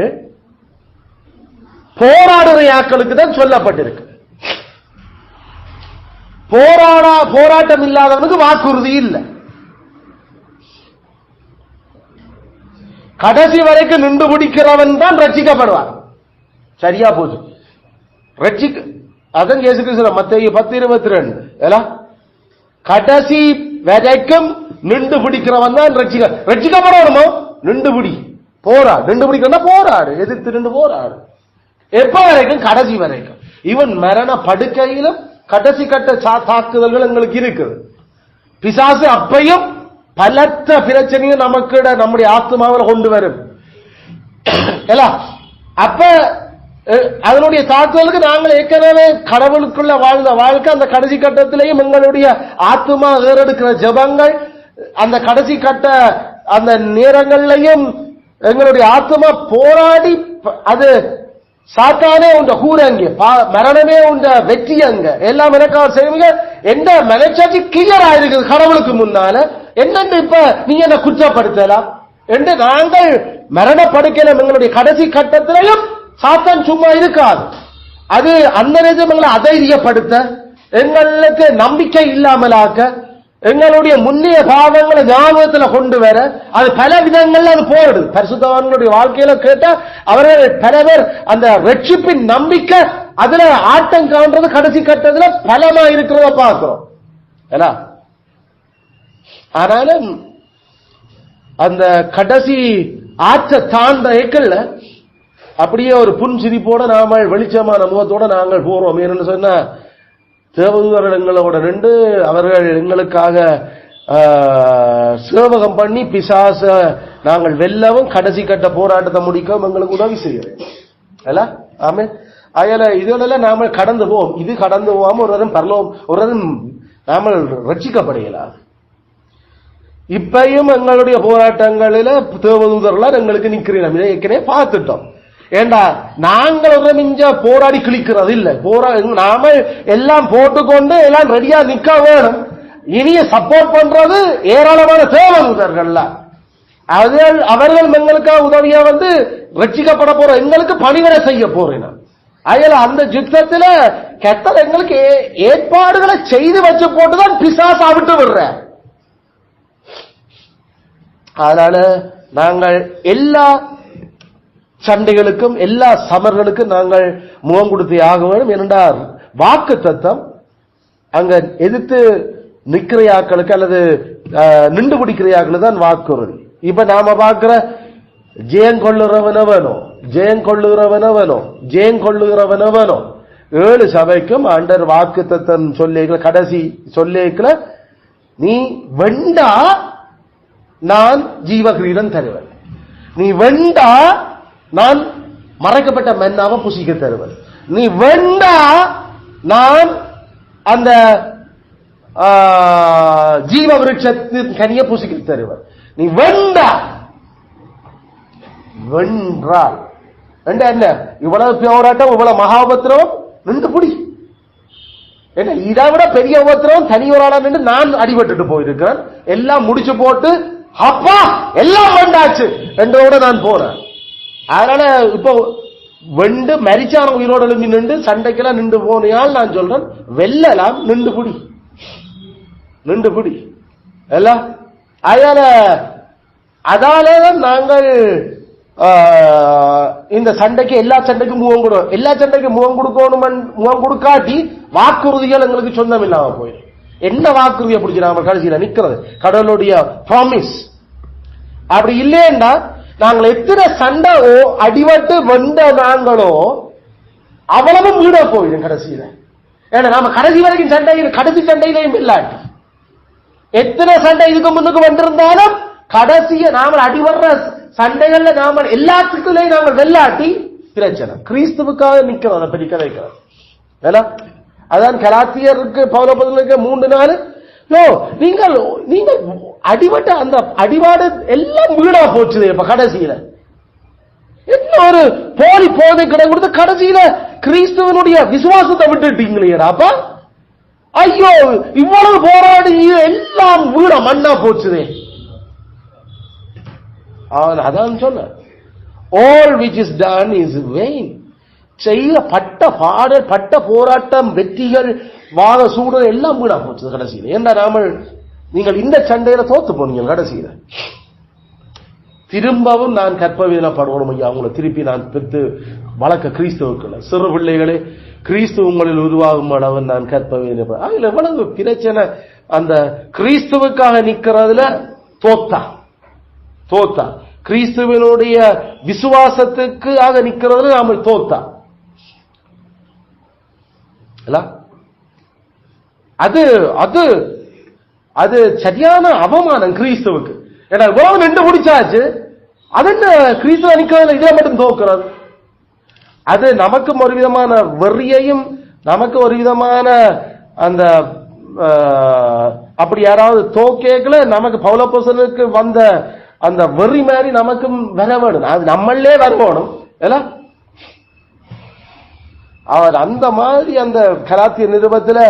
போராடுற ஆட்களுக்கு தான் சொல்லப்பட்டிருக்கு. போராட்டம் இல்லாதவனுக்கு வாக்குறுதி இல்லை. கடைசி வரைக்கும் நின்று பிடிக்கிறவன் தான் ரட்சிக்கப்படுவான். சரியா போச்சு. அதான் இயேசு கிறிஸ்து மத்தேயு 10:22 கடைசி வரைக்கும் நின்று பிடிக்கிறவன் தான் ரட்சிக்கப்படணுமோ? நின்று பிடி, போராடு. நின்று பிடிக்கணும், போராடு, எதிர்த்து நின்று போராடு. எப்ப வரைக்கும்? கடைசி வரைக்கும். இவன் மரண படுக்கையிலும் கடைசி கட்ட தாக்குதல்கள் எங்களுக்கு இருக்குது. பிசாசு அப்பையும் பலத்த பிரச்சனையும் நமக்கு நம்முடைய ஆத்மாவில் கொண்டு வரும். அப்ப அதனுடைய தாக்குதலுக்கு நாங்கள் ஏற்கனவே கடவுளுக்குள்ள வாழ்ந்த வாழ்க்கை அந்த கடைசி கட்டத்திலேயும் எங்களுடைய ஆத்மா ஏறெடுக்கிற ஜபங்கள் அந்த கடைசி கட்ட அந்த நேரங்கள்லையும் எங்களுடைய ஆத்மா போராடி அது சாத்தானே உண்ட கூறங்க மரணமே உண்ட வெற்றி அங்க எல்லாம் எனக்காக செய்வீங்க எந்த மனச்சாட்சி கிளியர் ஆயிருக்குது கடவுளுக்கு முன்னால என்னன்னு இப்ப நீ என்ன குற்றப்படுத்தலாம் என்று நாங்கள் மரணப்படுக்கலாம். எங்களுடைய கடைசி கட்டத்திலையும் சாத்தான் சும்மா இருக்காது. அது அந்த நேரத்தில் எங்களை அதைரியப்படுத்த, எங்களுக்கு நம்பிக்கை இல்லாமலாக்க, எங்களுடைய முன்னிய பாவங்களை ஞாபகத்தில் கொண்டு வர, அது பல விதங்கள்ல அது போடுது. பரிசுத்தவான்களுடைய வாழ்க்கையில கேட்டா அவர்கள் பல பேர் அந்த ரட்சிப்பின் நம்பிக்கை அதுல ஆட்டம் காண்றது கடைசி கட்டத்துல பலமா இருக்கிறத பார்க்கிறோம். ஆனாலும் அந்த கடைசி ஆற்ற தாண்ட ஏக்கல்ல அப்படியே ஒரு புன்சிரிப்போட நாம வெளிச்சமான முகத்தோட நாங்கள் போறோம். என்னன்னு சொன்னா தேவதூதர்கள் எங்களோட நின்று அவர்கள் எங்களுக்காக சேவகம் பண்ணி பிசாச நாங்கள் வெல்லவும் கடைசி கட்ட போராட்டத்தை முடிக்கவும் எங்களுக்கு உதவி செய்யறேன். ஆமே அயல இதோட நாம கடந்து போவோம். இது கடந்து போகாம ஒருவரும் பரலோகம் ஒருவரும் நாம ரட்சிக்கப்படையலாம். இப்பயும் எங்களுடைய போராட்டங்களில தேவதூதர்களால் எங்களுக்கு நிக்கிறோம். இதை ஏற்கனவே பார்த்துட்டோம். ஏண்டா நாங்கள் ஒரு மிஞ்ச போராடி கிழிக்கிறது இல்ல. நாம எல்லாம் போட்டுக்கொண்டு எல்லாம் ரெடியா நிக்க வேணும். இனிய சப்போர்ட் பண்றது ஏராளமான தேவதூதர்கள். அவர்கள் எங்களுக்காக உதவியா வந்து ரட்சிக்கப்பட போற எங்களுக்கு பணிவரை செய்ய போறேன். அயல அந்த யுத்தத்துல கெட்டது எங்களுக்கு ஏற்பாடுகளை செய்து வச்சு போட்டுதான் பிசாசா விட்டு விடுற. அதனால நாங்கள் எல்லா சண்டைகளுக்கும் எல்லா சமர்களுக்கும் நாங்கள் முகம் கொடுத்தே ஆக வேண்டும். ஏனென்றால் வாக்கு தத்தம் அங்க எதிர்த்து நிக்கிறையாக்களுக்கு அல்லது நின்று பிடிக்கிறையாக்களுக்கு தான் வாக்குறுதி. இப்ப நாம பார்க்கிற ஜெயங்கொள்ளுறவனவனோ ஜெயங்கொள்ளுகிறவனவனோ ஜெயங்கொள்ளுகிறவனவனோ 7 சபைக்கும் ஆண்டர் வாக்கு தத்தம் சொல்லிக்கல கடைசி சொல்லிக்கல நீ வெண்டா நான் ஜீவகிரீடம் தருவேன், நீ வெண்டா நான் மறைக்கப்பட்ட மன்னாவை புசிக்க தருவேன், நீ வெண்டா நான் அந்த ஜீவ விருட்சத்தின் கனிய புசிக்க தருவேன், நீ வெண்டா வென்றால் என்ன இவ்வளவு போராட்டம் இவ்வளவு மகாபத்திரம் நின்று புடி என்ன இதை விட பெரிய உபத்திரம் தனி ஒரு ஆளா நின்று நான் அடிபட்டு போயிருக்கிறேன். எல்லாம் முடிச்சு போட்டு அப்பா எல்லாம் வெண்டாச்சு என்றோட நான் போறேன். அதனால இப்போ வெண்டு மரிச்சான உயிரோடு எழுப்பி நின்று சண்டைக்கெல்லாம் நின்று போனியால் நான் சொல்றேன் வெல்லலாம் நின்று புடி நின்று புடி எல்லாம். அதாலதான் நாங்கள் இந்த சண்டைக்கு எல்லா சண்டைக்கும் முகம் கொடுவோம். எல்லா சண்டைக்கும் முகம் கொடுக்கணும். முகம் கொடுக்காட்டி வாக்குறுதிகள் எங்களுக்கு சொந்தம் இல்லாம போயிடும். என்ன வாக்குறுதியை பிடிச்சி நாம கடைசியில நிக்கிறது கடவுளுடைய ப்ராமிஸ். அப்படி இல்லையா நாங்கள் எத்தனை சண்டை அடிபட்டு வந்த நாங்களோ அவ்வளவு வீட போயிடும் கடைசியில. ஏன்னா நாம கடைசி வரைக்கும் சண்டை கடைசி சண்டையிலையும் இல்லாட்டி எத்தனை சண்டை இதுக்கு முன்னுக்கு வந்திருந்தாலும் கடைசிய நாம அடிவர்ற சண்டைகள்ல நாம எல்லாத்துக்குள்ளேயும் நாங்கள் வெள்ளாட்டி பிரச்சனை. கிறிஸ்துவுக்காக நிக்கிறோம். அதை பற்றி கதைக்கிறோம். அதான் கலாத்தியருக்கு பவுலப்போஸ்தலருக்கு 3 நாள் நீங்கள் நீங்கள் அடிபட்ட அந்த அடிபாடு எல்லாம் வீணா போச்சு. இப்ப கடைசியில என்ன ஒரு போலி போதை கடை கொடுத்து கடைசியில கிறிஸ்துவனுடைய விசுவாசத்தை விட்டுட்டீங்களேடாப்பா. ஐயோ இவ்வளவு போராடி எல்லாம் வீணா மண்ணா போச்சுதே. அதான் சொன்ன all which is done is vain. செய்த பட்ட பாடல் பட்ட போராட்டம் வெற்றிகள் வாத சூழல் எல்லாம் வீணா போச்சு கடைசியில். ஏன்னா நாமல் நீங்கள் இந்த சண்டையில தோத்து போனீங்க கடைசியில. திரும்பவும் நான் கற்பவீனப்படுவோம் ஐயா அவங்களை திருப்பி நான் பெற்று வளர்க்க கிறிஸ்துவுக்குள்ள சிறு பிள்ளைகளே கிறிஸ்து உங்களில் உருவாகும் அளவு நான் கற்பவீனப்பட. அதுல எவ்வளவு பிரச்சனை. அந்த கிறிஸ்துவுக்காக நிக்கிறதுல தோத்தா தோத்தா கிறிஸ்துவனுடைய விசுவாசத்துக்காக நிக்கிறதுல நாம தோத்தா. அது அது அது சரியான அவமானம் கிறிஸ்துவுக்கு. ஏன்னா இவ்வளவு நின்று முடிச்சாச்சு அது என்ன கிறிஸ்துவ நிக்கிறதுல இதுல மட்டும் தோக்குறது. அது நமக்கும் ஒரு விதமான வெறியையும் நமக்கு ஒரு விதமான அந்த அப்படி யாராவது தோக்கேக்கல நமக்கு பவுலப்போஸ்தலனுக்கு வந்த அந்த வெறி மாதிரி நமக்கும் வர வேணும், அது நம்மளே வரணும். அவர் அந்த மாதிரி அந்த கலாத்திய நிருபத்துல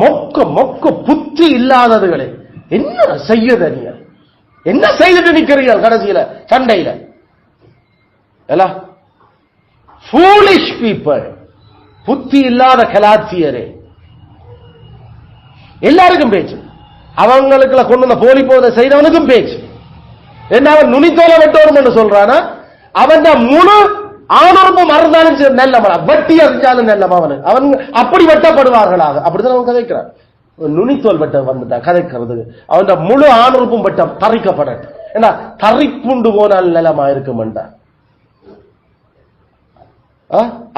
மொக்க மொக்க புத்தி இல்லாததுகளே என்ன செய்யுத, நீங்க என்ன செய்துட்டு நிக்கிறீர்கள் கடைசியில சண்டையில? ஃபூலிஷ் பீப்பிள், புத்தி இல்லாத கலாத்தியரே. எல்லாருக்கும் பேச்சு, அவங்களுக்குள்ள கொண்டு வந்த போலி போதை செய்தவனுக்கும் பேச்சு. என்ன அவன் நுனித்தோல வெட்டோரும் என்று சொல்றானா, அவன் முழு ஆணுறுப்பு மறந்தாலும் நல்லவன், வட்டி அறிஞ்சாலும் நல்லவன். அவன் அப்படி வெட்டப்படுவார்களாக, அப்படித்தான் அவன் கதைக்கிறான். நுனித்தோல் வெட்ட வந்துட்டா கதைக்கிறது, அவன் முழு ஆணுறுப்பும் வெட்டம் தரிக்கப்படட்டும். ஏன்னா தரிப்புண்டு போனால் நிலமா இருக்குமெண்டா.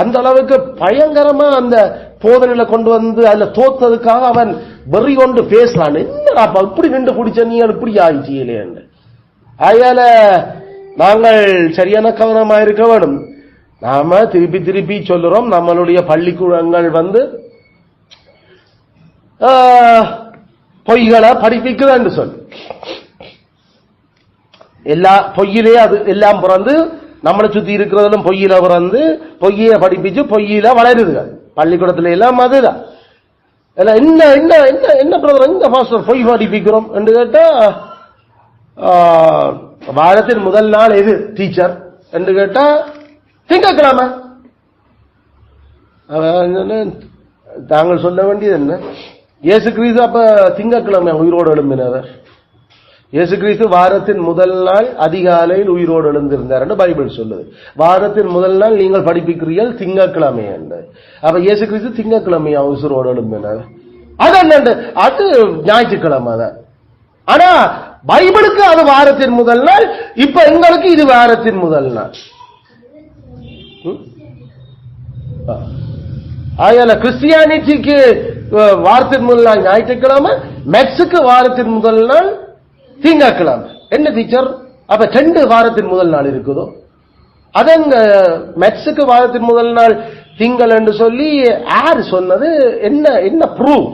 அந்த அளவுக்கு பயங்கரமா அந்த போதனையில கொண்டு வந்து அதுல தோத்ததுக்காக அவன் வெறி கொண்டு பேசலான். என்னடா இப்படி நின்று குடிச்ச நீ இப்படி ஆயிடுச்சியே. அதனால நாங்கள் சரியான கவனமா இருக்க வேண்டும். நாம திருப்பி திருப்பி சொல்லுறோம், நம்மளுடைய பள்ளிக்கூடங்கள் வந்து பொய்களை படிப்பிக்குது என்று சொல்லி எல்லா பொய்யிலே அது எல்லாம் பிறந்து நம்மளை சுத்தி இருக்கிறதும் பொய்யில பிறந்து பொய்ய படிப்பிச்சு பொய்யில வளருதுகள் பள்ளிக்கூடத்துல எல்லாம். அதுதான் என்ன என்ன என்ன என்ன பிரதர் எங்க பாஸ்டர் பொய் படிப்பிக்கிறோம் என்று கேட்டா, வாரத்தின் முதல் நாள் எது டீச்சர் என்று கேட்டா திங்கட்கிழமை. தாங்கள் சொல்ல வேண்டியது என்ன, இயேசு கிறிஸ்து அப்ப திங்கட்கிழமை உயிரோடு எழும்பினவர். இயேசு கிறிஸ்து வாரத்தின் முதல் நாள் அதிகாலையில் உயிரோடு எழுந்திருந்தார் என்று பைபிள் சொல்லுது. வாரத்தின் முதல் நாள் நீங்கள் படிப்பிக்கிறீர்கள் திங்கட்கிழமை என்று. அப்ப இயேசு கிறிஸ்து திங்கட்கிழமையா உயிரோடு எழும்பினார்? அது என்ன, அது ஞாயிற்றுக்கிழமை தான். ஆனா பைபிளுக்கு அது வாரத்தின் முதல் நாள், இப்ப எங்களுக்கு இது வாரத்தின் முதல் நாள். ஆயால கிறிஸ்டியானிட்டிக்கு வாரத்தின் முதல் நாள் ஞாயிற்றுக்கிழமை, மெக்ஸுக்கு வாரத்தின் முதல் நாள் திங்கட்கிழமை. என்ன டீச்சர் அப்ப 2 வாரத்தின் முதல் நாள் இருக்குதோ? அதங்க மெக்ஸுக்கு வாரத்தின் முதல் நாள் திங்கள் என்று சொல்லி யார் சொன்னது? என்ன என்ன ப்ரூவ்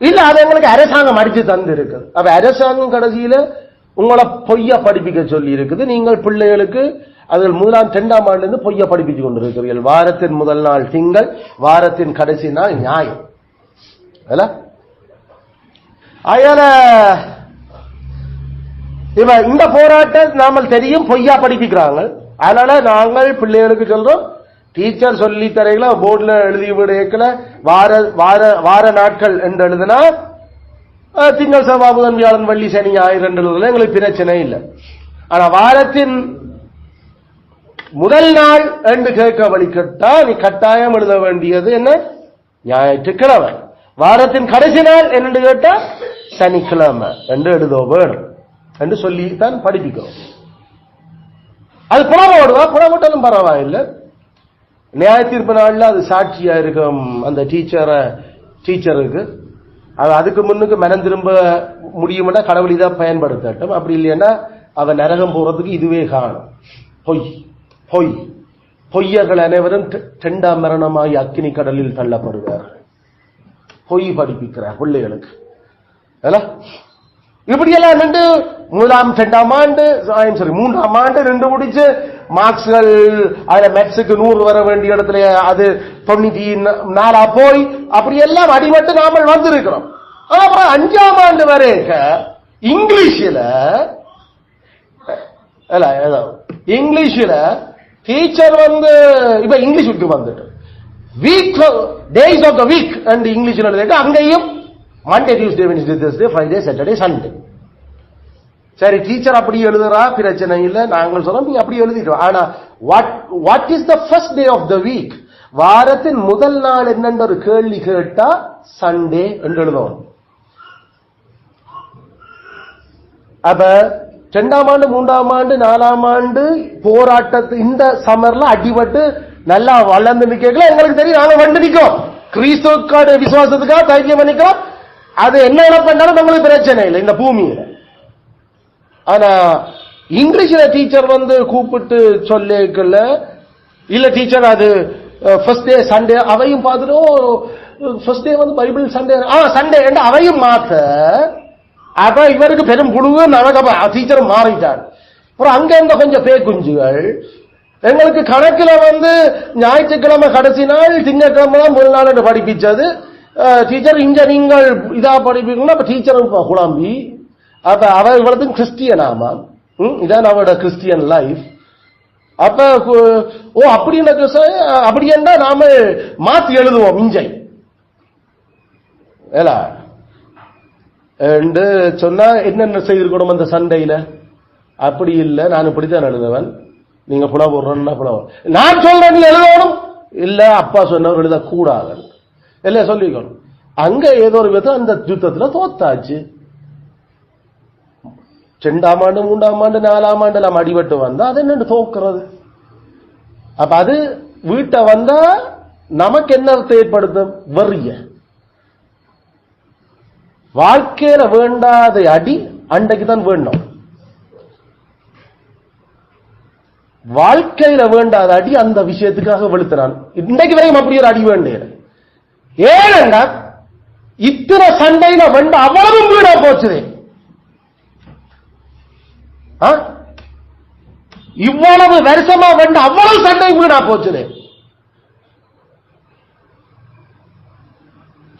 இல்ல? அது எங்களுக்கு அரசாங்கம் அடிச்சு தந்து இருக்குது. அப்ப அரசாங்கம் கடைசியில உங்களை பொய்ய படிப்பிக்க சொல்லி இருக்குது. நீங்கள் பிள்ளைகளுக்கு அதில் 1ஆம் 2ஆம் ஆண்டு பொய்ய படிப்பிச்சு கொண்டிருக்கிறீர்கள். வாரத்தின் முதல் நாள் திங்கள், வாரத்தின் கடைசி நாள் ஞாயிறு. அதனால இந்த போராட்டம் நாமல் தெரியும் பொய்யா படிப்பிக்கிறாங்க. அதனால நாங்கள் பிள்ளைகளுக்கு சொல்றோம், டீச்சர் சொல்லி தரையில போர்டுல எழுதி விடக்கல வார வார வார நாட்கள் என்று எழுதினா திங்கள் செவ்வாய் புதன் வியாழன் வெள்ளி சனி ஞாயிறு என்று எழுதுல எங்களுக்கு பிரச்சனை இல்லை. ஆனா வாரத்தின் முதல் நாள் என்று கேட்க வழிகட்டா நீ கட்டாயம் எழுத வேண்டியது என்ன? ஞாயிற்றுக்கிழமை. வாரத்தின் கடைசி நாள் என்று கேட்டா சனிக்கிழமை என்று எழுத வேணும் என்று சொல்லித்தான் படிப்பிக்கிறோம். அது புறவோடுவா, புறவோட்டாலும் பரவாயில்லை. நியாய தீர்ப்பு நாள்ல அது சாட்சியா இருக்கும் அந்த டீச்சருக்கு. அது அதுக்கு முன்னுக்கு மனம் திரும்ப முடியும்னா கடவுள் இதை பயன்படுத்தட்டும். அப்படி இல்லைன்னா அவன் நரகம் போறதுக்கு இதுவே காணும். பொய் பொய் பொய்யர்கள் அனைவரும் 2ஆம் மரணமாகி அக்கினி கடலில் தள்ளப்படுவார்கள். பொய் படிப்பிக்கிறார் பிள்ளைகளுக்கு. இப்படியெல்லாம் நின்று 1ஆம் 2ஆம் ஆண்டு 3ஆம் ஆண்டு நின்று முடிச்சு மார்க்ஸ்கள் அதுல மேத்ஸுக்கு 100 வர வேண்டிய இடத்துல அது 94 போய் அப்படியெல்லாம் அடிமட்டு நாமல் வந்திருக்கிறோம். அப்புறம் 5ஆம் ஆண்டு வரைக்கும் இங்கிலீஷ்ல டீச்சர் வந்து இப்ப இங்கிலீஷுக்கு வந்துட்டு week days of the week and இங்கிலீஷ்ல எழுதிட்டு அங்கேயும் Monday Tuesday Wednesday Thursday Friday Saturday Sunday. சரி, டீச்சர் அப்படி எழுதுறா பிரச்சனை இல்லை, நாங்கள் சொல்றோம் நீங்க அப்படி எழுதிட்டோம். ஆனா what is the first day of the week? வாரத்தின் முதல் நாள் என்னென்ற ஒரு கேள்வி கேட்டா சண்டே என்று எழுதணும். அப்ப 2ஆம் ஆண்டு 3ஆம் ஆண்டு 4ஆம் ஆண்டு போராட்டத்து இந்த சமர்ல அடிபட்டு நல்லா வளர்ந்து நிக்கல எங்களுக்கு தெரியும். நாங்க வந்து நிக்கோம் கிறிஸ்துவோட விசுவாசத்துக்காக தைரியம் பண்ணிக்கிறோம். அது என்ன பண்ணாலும் நம்மளுக்கு பிரச்சனை இல்லை இந்த பூமியில. ஆனா இங்கிலீஷ்ல டீச்சர் வந்து கூப்பிட்டு சொல்லிக்கல இல்ல டீச்சர் அது ஃபர்ஸ்ட் டே சண்டே அவையும் பார்த்துட்டோம். ஃபர்ஸ்ட் டே வந்து பைபிள் சண்டே சண்டே அவையும் மாத்த அப்ப இவருக்கு பெரும் புழுவு, நமக்கு டீச்சர் மாறிட்டார். அப்புறம் அங்க இருந்த கொஞ்சம் பேக்குஞ்சுகள் எங்களுக்கு கணக்குல ஞாயிற்றுக்கிழமை கடைசி நாள், திங்கட்கிழமை தான் முதல் நாள் என்று படிப்பிச்சது. டீச்சர் இங்க நீங்கள் இதா படிப்பீங்கன்னா அப்ப டீச்சரும் குழம்பி. அப்ப அவர் இவ்வளவுக்கும் கிறிஸ்டியன் ஆமா, இதான் அவரோட கிறிஸ்டியன் லைஃப். அப்ப ஓ அப்படி அப்படி என்றா நாம மாத்தி எழுதுவோம் இஞ்சை என்று சொன்னா என்னென்ன செய்திருக்கணும் அந்த சண்டையில. அப்படி இல்லை, நான் இப்படித்தான் எழுதுவன், நீங்க புல போடுறோம்னா புல நான் சொல்றேன் எழுதணும் இல்ல, அப்பா சொன்னவர் எழுதக்கூடாது இல்ல சொல்லிக்கணும். அங்க ஏதோ ஒரு விதம் அந்த யுத்தத்துல தோத்தாச்சு. 2ஆம் ஆண்டு 3ஆம் ஆண்டு 4ஆம் ஆண்டு எல்லாம் அடிபட்டு வந்தா அது என்ன தோக்குறது? அப்ப அது வீட்டை வந்தா நமக்கு என்ன ஏற்படுத்தும்? வெறிய. வாழ்க்கையில வேண்டாத அடி அன்றைக்கு தான் வேண்டும். வாழ்க்கையில வேண்டாத அடி அந்த விஷயத்துக்காக வெளுத்தான். இன்றைக்கு வரையும் அப்படி ஒரு அடி வேண்டேன். ஏனென்றா இத்தனை சண்டையில வேண்ட அவ்வளவு வீடா போச்சுதே. இவ்வளவு வருஷமா வேண்ட அவ்வளவு சண்டை வீடா போச்சுதே.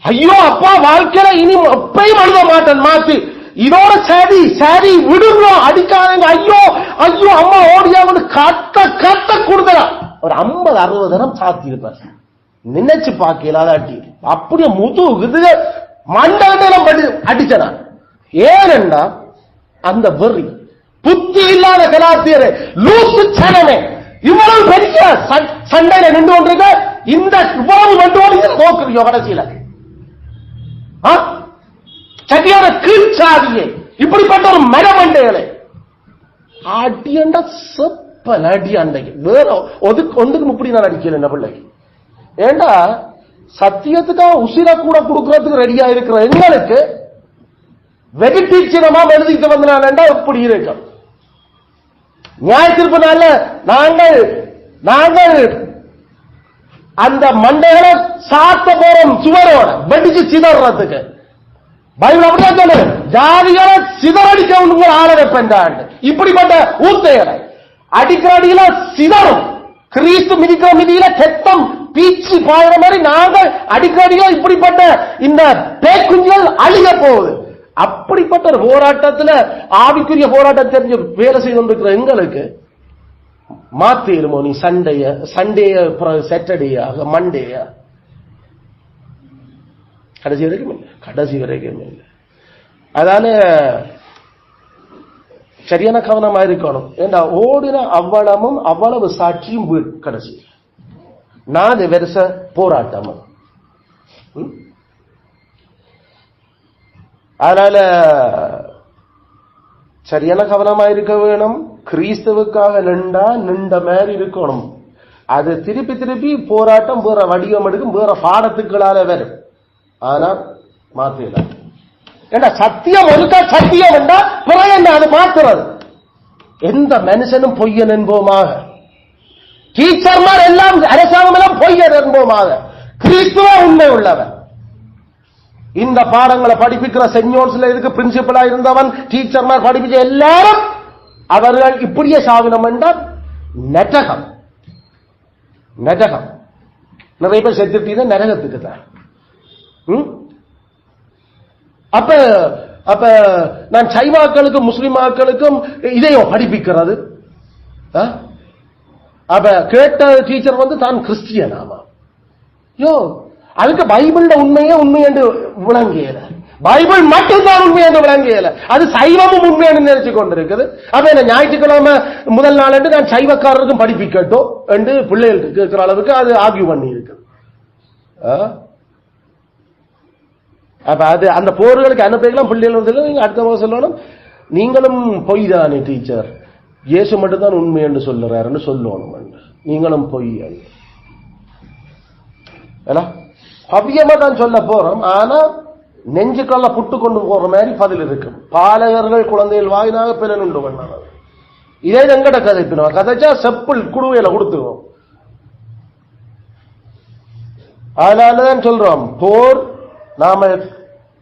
ஐயோ அப்பா வாழ்க்கையில இனி எப்பயும் எழுத மாட்டேன் மாத்தி இதோட சரி சரி விடுறோம் அடிக்காதங்க. ஐயோ ஐயோ அம்மா ஓடியாவது கத்த கத்த கொடுக்கலாம். ஒரு 50-60 தினம் சாத்தி இருப்பார். நினைச்சு பார்க்கலாத அடி அப்படியே முதுகு மண்டலம் அடிச்சனா. ஏனென்றா அந்த வெறி புத்தி இல்லாத கலாத்தியரே லூசு சனமே இவ்வளவு பெரிய சண்டையில நின்று கொண்டிருக்க இந்த இவ்வளவு வென்று போக்குறியோ கடைசியில சரியான கீழ்ச்சாதியே இப்படிப்பட்ட ஒரு மரமண்டைகளை அடியண்டா செப்பல் அடி அண்டைக்கு வேற ஒன்றுக்கும் இப்படி நான் அடிக்கல என்ன பிள்ளைக்கு. ஏண்டா சத்தியத்துக்காக உசிர கூட கொடுக்கறதுக்கு ரெடியா இருக்கிற எங்களுக்கு வெகுட்டீச்சிதமா எழுதிட்டு வந்தா இப்படி இருக்கும். நியாயத்திற்பு நாள்ல நாங்கள் அந்த மண்டைகளை சாத்த போறோம் சுவரோட வெடிச்சு சிதறதுக்கு. பைபிள் அப்படியே சொல்லு, ஜாதிகளை சிதறடிக்க உங்கள் ஆள வைப்பேன். இப்படிப்பட்ட ஊத்தைகளை அடிக்கிற அடியில சிதறும். கிறிஸ்து மிதிக்கிற மிதியில கெட்டம் பீச்சு பாடுற மாதிரி நாங்கள் அடிக்கிற அடியில இப்படிப்பட்ட இந்த பேக்குஞ்சுகள் அழிய போகுது. அப்படிப்பட்ட ஒரு போராட்டத்துல ஆவிக்குரிய போராட்டம் தெரிஞ்சு வேலை செய்து கொண்டிருக்கிற எங்களுக்கு மாத்திருமோ நீ சண்டைய சாட்டர்டே மண்டேயா கடைசி வரைக்கும் இல்லை. அதனால சரியான கவனமா இருக்கணும். ஏண்டா ஓடின அவ்வளவு சாட்சியும் கடைசி 4 வருஷ போராட்டமும். அதனால சரியான கவனமா இருக்க வேணும். கிறிஸ்தவுக்காக நின்ற மாதிரி இருக்கணும். அது திருப்பி திருப்பி போராட்டம் வேற வடிவம் எடுக்கும், வேற பாடத்துக்களால வரும். ஆனா மாத்தல. ஏண்டா சத்தியம் ஒருக்கா சத்தியம் என்றா பிறகு என்ன அது மாத்துறது? எந்த மனுஷனும் பொய்யன் என்போமாக, டீச்சர்மார் எல்லாம் அரசாங்கம் எல்லாம் பொய்யன் என்போமாக, கிறிஸ்துவ உண்மை உள்ளவன். இந்த பாடங்களை படிப்பிக்கிற சென்ட் ஜோன்ஸ்ல இதுக்கு பிரின்சிபலா இருந்தவன், டீச்சர்மார் படிப்பிச்ச எல்லாரும் அவர்கள் இப்படியே சாவினம் என்றால் நரகம். நிறைய பேர் செத்துட்டீங்க நரகத்துக்கு தான். அப்ப நான் சைவாக்களுக்கும் முஸ்லிமாக்களுக்கும் இதையோ படிப்பிக்கிறது. அப்ப கேட்ட டீச்சர் தான் கிறிஸ்டியன் ஆமா. யோ அதுக்கு பைபிளோட உண்மையே உண்மை என்று விளங்கியல, பைபிள் மட்டும்தான் உண்மை என்று விளங்கியல, அது சைவமும் உண்மை என்று நினைச்சு கொண்டிருக்குது. அப்ப என்ன ஞாயிற்றுக்கிழமை முதல் நாள் என்று நான் சைவக்காரருக்கும் படிப்பிக்கட்டும் என்று பிள்ளைகளுக்கு கேட்கிற அளவுக்கு அது ஆர்கியூ பண்ணி இருக்கு. அப்ப அது அந்த போர்களுக்கு அனுப்பிக்கலாம் பிள்ளைகள். நீங்க அடுத்த முறை சொல்லணும், நீங்களும் பொய் தானே டீச்சர், இயேசு மட்டும்தான் உண்மை என்று சொல்லுறாருன்னு சொல்லணும். நீங்களும் பொய் பவியமா தான் சொல்ல போறோம். ஆனா நெஞ்சுக்கல்ல புட்டு கொண்டு போற மாதிரி பதில் இருக்கும். பாலகர்கள் குழந்தைகள் வாயினாக பிறன் உண்டு பண்ணாங்க. இதே எங்கட கதைப்பினோம், கதைச்சா செப்புள் குடுவையில கொடுத்துருவோம். அதனாலதான் சொல்றோம், போர் நாம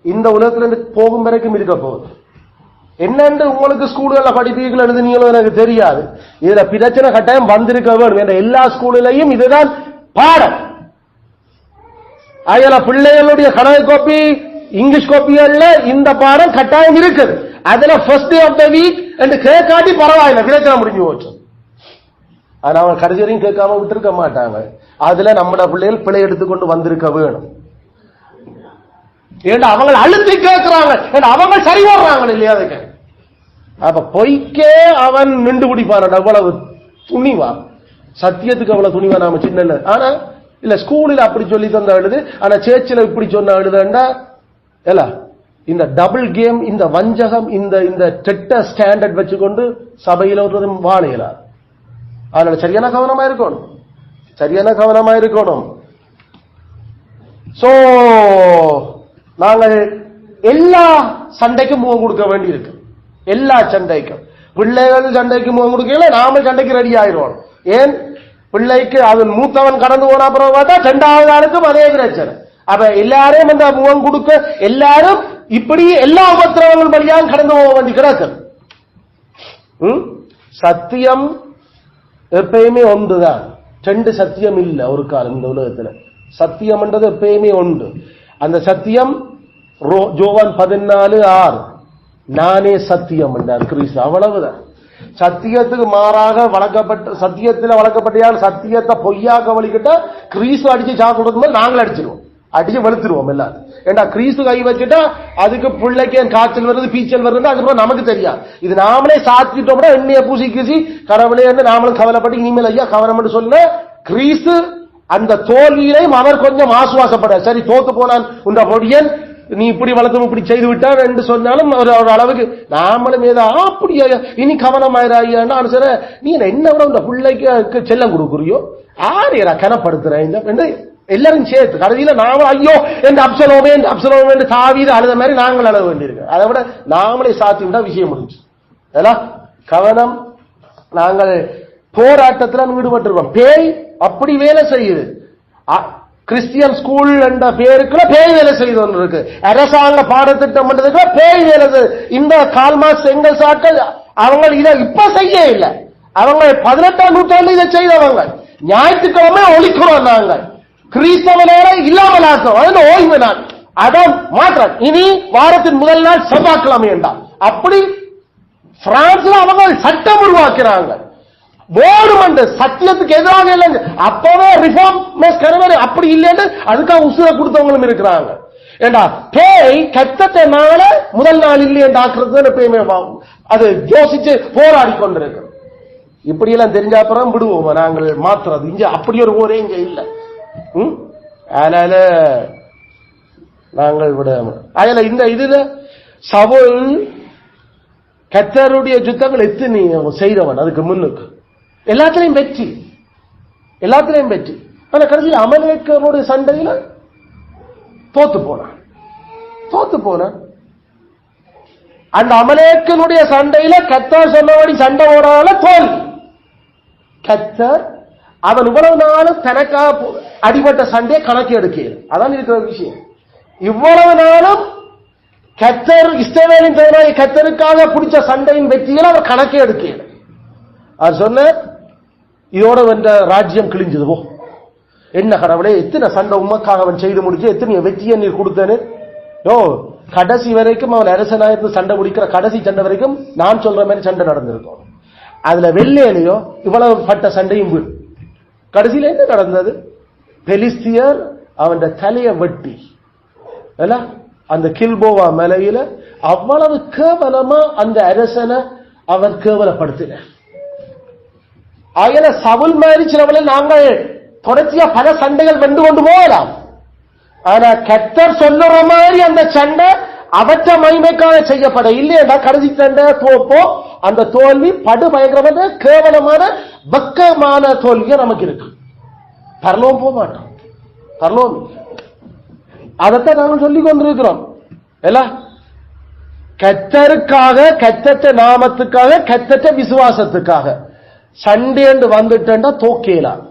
இந்த உலகத்திலிருந்து போகும் வரைக்கும் இருக்க போகுது. என்னன்னு உங்களுக்கு ஸ்கூல்ல படிப்பீர்கள் எழுதுனீங்களோ எனக்கு தெரியாது. இதுல பிரச்சனை கட்டாயம் வந்திருக்க வேண்டும் என்ற எல்லா ஸ்கூலிலையும் இதுதான் பாடம். அதுல பிள்ளைகளுடைய கணக்கு கோப்பி இங்கிலீஷ் கோப்பிகள்ல இந்த பாடம் கட்டாயம் இருக்குது. அதுல first day of the week என்று கேட்காட்டி பரவாயில்லை, பிரச்சனை முடிஞ்சு போச்சு. ஆனா அவங்க கடைசி வரையும் கேட்காம விட்டுருக்க மாட்டாங்க. அதுல நம்மட பிள்ளைகள் பிழை எடுத்துக்கொண்டு வந்திருக்க வேணும். ஏன்னா அவங்க அழுத்தி கேட்கிறாங்க, அவங்க சரி வர்றாங்க இல்லையா? அதுக்கு அப்ப பொய்க்கே அவன் நின்று குடிப்பான். அவ்வளவு துணிவா, சத்தியத்துக்கு அவ்வளவு துணிவா நாம சின்ன. ஆனா இல்ல ஸ்கூலில் அப்படி சொல்லி தந்த எழுது, ஆனா சேர்ச்சில் இப்படி சொன்ன எழுதுண்டா இல்ல. இந்த டபுள் கேம், இந்த வஞ்சகம், இந்த டெட்ட ஸ்டாண்டர்ட் வச்சுக்கொண்டு சபையில ஒரு வாழையலாம். அதனால சரியான கவனமா இருக்கணும், சரியான கவனமா இருக்கணும். சோ நாங்கள் எல்லா சண்டைக்கும் முகம் கொடுக்க வேண்டி இருக்கு. எல்லா சண்டைக்கும், பிள்ளைகள் சண்டைக்கு முகம் கொடுக்கல, நாம சண்டைக்கு ரெடி ஆயிடுவோம். ஏன்? பிள்ளைக்கு அவன் மூத்தவன் கடந்து போன அப்புறம் பார்த்தா இரண்டாவது ஆளுக்கும் அதே பிரச்சனை. அப்ப எல்லாரையும் அந்த முகம் கொடுக்க, எல்லாரும் இப்படி எல்லா உபத்திரவங்கள் வழியாக கடந்து போக வேண்டி கிடக்கு. சத்தியம் எப்பயுமே ஒன்றுதான், ரெண்டு சத்தியம் இல்ல ஒரு காலம் இந்த உலகத்துல. சத்தியம் என்றது எப்பயுமே ஒன்று. அந்த சத்தியம் ஜோவான் 14:6 நானே சத்தியம் என்றார் கிறிஸ்து. அவ்வளவுதான். சத்தியத்துக்கு மாறாக வளர்க்கப்பட்ட, சத்தியத்தில் வளர்க்கப்பட்ட சத்தியத்தை பொய்யாக வலிக்கிட்ட கிறிஸ்து அடிச்சு சாக்கு கொடுக்கும்போது நாங்கள் அடிச்சிருவோம், அடிச்சு வெளுத்துருவோம் எல்லாரும். ஏண்டா கிறிஸ்து கை வச்சுட்டா அதுக்கு பிள்ளைக்கு காய்ச்சல் வருது, பீச்சல் வருது, அதுக்கப்புறம் நமக்கு தெரியாது. இது நாமளே சாத்திட்டோம்னா எண்ணெய பூசி கீசி கடவுளே நாமளும் கவலைப்பட்டு இனிமேல் ஐயா கவனம் சொல்ல கிறிஸ்து அந்த தோல்வியிலையும் அவர் கொஞ்சம் ஆசுவாசப்பட. சரி தோத்து போனான் உண்ட பொடியன், நீ இப்படி வளர்த்து இப்படி செய்து விட்டான் என்று சொன்னாலும் ஒரு அளவுக்கு நாமளும் ஏதோ அப்படியா இனி கவனமாயிராய்யா சரி, நீ என்ன விட உங்க பிள்ளைக்கு செல்லம் கொடுக்குறியோ ஆரையரா கனப்படுத்துறேன் எல்லாரும் சேர்த்து கடைசியில நாம ஐயோ என்று அப்சலோமே என்று தாவீது அழுத மாதிரி நாங்கள் அழக வேண்டியிருக்கு. அதை விட நாமளே சாத்தி விட்டா விஷயம் முடிஞ்சு. அதெல்லாம் கவனம். நாங்கள் போராட்டத்தில் ஈடுபட்டிருக்கோம். பேய் அப்படி வேலை செய்யுது. கிறிஸ்டியன் ஸ்கூல் என்ற பேருக்குள்ள பேய் வேலை செய்து ஒன்று இருக்கு. அரசாங்க பாடத்திட்டம் பண்றதுக்குள்ள பேய் வேலை. இந்த கால்மார்க்ஸ் எங்கெல்ஸ் ஆட்கள் அவங்க இதை இப்ப செய்ய இல்லை, அவங்க 18ஆம் நூற்றாண்டு இதை செய்தவங்க. ஞாயிற்றுக்கிழமை ஒழிக்கிறோம் நாங்கள், கிறிஸ்தவ நேரம் இல்லாமல் ஆக்கும், அது ஓய்வு நாள். அதான் மாற்றம். இனி வாரத்தின் முதல் நாள் செவ்வாய்க்கிழமை என்றால் அப்படி பிரான்ஸ்ல அவங்க சட்டம் உருவாக்குறாங்க. கவர்மெண்ட் சத்தியத்துக்கு எதிராக இல்லைங்க, அப்பவே ரிஃபார்ம் அப்படி இல்லைன்னு அதுக்காக உசுர கொடுத்தவங்களும் இருக்கிறாங்க. ஏண்டா பேய் கத்தத்தினால முதல் நாள் இல்லையாக்குறது அது யோசிச்சு போராடி கொண்டிருக்கு. இப்படி எல்லாம் தெரிஞ்ச அப்புறம் விடுவோம் நாங்கள் மாத்துறது. இங்க அப்படி ஒரு ஊரே இங்க இல்ல. அதனால நாங்கள் விட அதுல இந்த இதுல சவுல் கர்த்தருடைய யுத்தங்கள் எத்தனை செய்தவன், அதுக்கு முன்னுக்கு எல்லாத்திலையும் வெற்றி, எல்லாத்திலையும் வெற்றி. ஆனா கடைசியில் அமலேக்கனுடைய சண்டையில தோத்து போனான். அந்த அமலேக்கனுடைய சண்டையில கர்த்தர் சொன்னபடி சண்டை ஓடால தோல்வி. கர்த்தர் அவன் இவ்வளவு நாளும் தனக்காக அடிபட்ட சண்டையை கணக்கு எடுக்கிறது. அதான் இருக்கிற விஷயம். இவ்வளவு நாளும் கர்த்தர் இஸ்ரவேலின் தேவனாகிய கர்த்தருக்காக பிடிச்ச சண்டையின் வெற்றியில் அவர் கணக்கே எடுக்கிறது. அவர் சொன்ன இதோட வென்ற ராஜ்யம் கிழிஞ்சது. போ என்ன கடவுளே, எத்தனை சண்டை உமக்காக அவன் செய்து முடிச்சு, எத்தனை வெற்றியை நீர் கொடுத்தேன்னு. கடைசி வரைக்கும் அவன் அரசனாயிருந்து சண்டை முடிக்கிற கடைசி சண்டை வரைக்கும் நான் சொல்ற மாதிரி சண்டை நடந்திருக்கும். அதுல வெள்ளையிலையோ இவ்வளவு பட்ட சண்டையும் வீடு. கடைசியில என்ன நடந்தது? பெலிஸ்தியர் அவன் தலையை வெட்டி அந்த கில்போவா மலையில அவ்வளவு கேவலமா அந்த அரசனை அவர் கேவலப்படுத்தினார். ஆகிய சவுல் மாதிரி சிலவளை நாங்கள் தொடர்ச்சியா பல சண்டைகள் வென்று கொண்டு போகலாம். ஆனா கர்த்தர் சொல்லுற மாதிரி அந்த சண்டை அவற்ற மகிமைக்காக செய்யப்பட இல்லையா கடைசி சண்டை தோப்போ அந்த தோல்வி படு பயங்கரமான கேவலமான வெக்கமான தோல்வியா நமக்கு இருக்கு. பரலோகம் போக மாட்டோம். பரலோகம் அதைத்தான் நாங்கள் சொல்லிக் கொண்டிருக்கிறோம். கர்த்தருக்காக, கர்த்தர் நாமத்துக்காக, கர்த்தர் விசுவாசத்துக்காக சண்டை என்று வந்துட்டா தோக்கேலாது.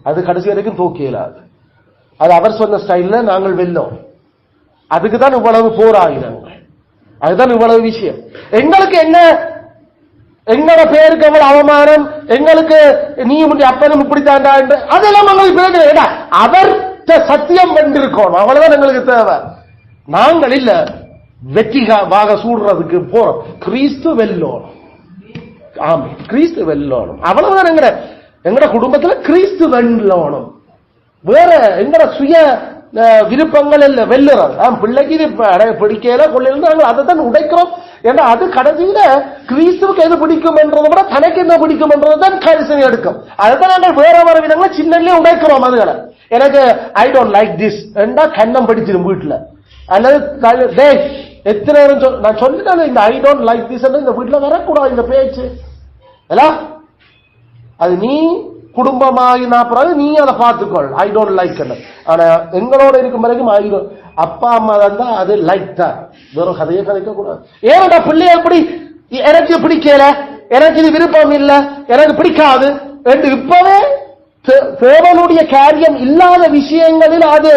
அது கடைசி வரைக்கும் தோக்கேலாது. அது அவர் சொன்ன ஸ்டைல்ல நாங்கள் வெல்லோம். அதுக்குதான் இவ்வளவு போராடினாங்க, அதுதான் இவ்வளவு விஷயம். எங்களுக்கு என்ன, எங்களோட பேருக்கு எவ்வளவு அவமானம், எங்களுக்கு நீ அப்பனும் இப்படித்தாண்டா என்று அதெல்லாம் எங்களுக்கு பேசுறேன். அவர்கிட்ட சத்தியம் பண்ணிருக்கோம், அவ்வளவுதான் எங்களுக்கு தேவை. நாங்கள் இல்ல வெற்றிவாக சூடுறதுக்கு போறோம். கிறிஸ்து வெல்லோணும். ஆமே, கிறிஸ்து வெல்லோணும், அவ்வளவுதான். எங்கட குடும்பத்துல கிறிஸ்து வெல்லோணும். வேற எங்கட சுய விருப்பங்கள் இல்ல வெல்லுறோம். பிள்ளைக்கு இது பிடிக்கல கொள்ளையில நாங்கள் அதை தான் உடைக்கிறோம். ஏன்னா அது கடைசியில கிறிஸ்துவுக்கு எது பிடிக்கும் என்றதை விட தனக்கு என்ன பிடிக்கும் என்றதான் கரிசனை எடுக்கும். அதுதான் நாங்கள் வேற வேற விதங்களை சின்னலே உடைக்கிறோம். அதுகளை எனக்கு ஐ டோன்ட் லைக் திஸ் என்றா கண்ணம் படிச்சிடும் வீட்டுல. அல்லது எத்தனை நேரம் நான் சொல்லிட்டேன், இந்த ஐ டோன்ட் லைக் திஸ் இந்த வீட்டுல வரக்கூடாது இந்த பேச்சு. அது நீ குடும்பமாயினா பிறகு நீ அதை பார்த்துக்கொள். I don't like. ஆனா எங்களோட இருக்கும் வரைக்கும் அப்பா அம்மா தான் அது லைக் தான். வெறும் கதையை கதைக்க கூடாது. ஏன்டா பிள்ளைய எப்படி எனக்கு பிடிக்கல, எனக்கு இது விருப்பம் இல்ல, எனக்கு பிடிக்காது என்று இப்பவே தேவனுடைய காரியம் இல்லாத விஷயங்களில் அது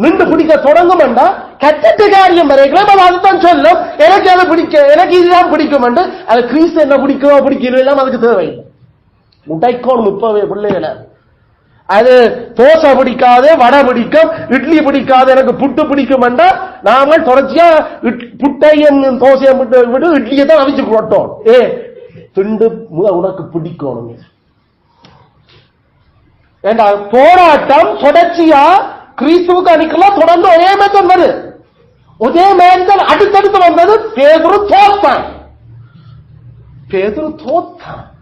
நின்று பிடிக்க தொடங்கும் என்றா கட்டத்து காரியம் வரைக்கும் அதுதான் சொல்லும். எனக்கு அது பிடிக்க, எனக்கு இதுதான் பிடிக்கும் என்று. அது கிறிஸ்து என்ன பிடிக்குமோ பிடிக்கிறோம் அதுக்கு தேவையில்லை. உடைக்கோணும் இப்பவே பிள்ளைகள. அது தோசை பிடிக்காது, வடை பிடிக்கும், இட்லி பிடிக்காது, எனக்கு புட்டு பிடிக்கும் என்றா நாங்கள் தொடர்ச்சியா புட்டையும் தோசையை விட்டு இட்லியை தான் அவிச்சு கொட்டோம். திண்டு உனக்கு பிடிக்கணும். ஏண்டா போராட்டம் தொடர்ச்சியா கிறிஸ்துவுக்கு அணிக்கலாம் தொடர்ந்து ஒரே மேத்தம் வருது. ஒரே மேத்தம் அடுத்தடுத்து வந்தது. பேதுரு தோத்தான்.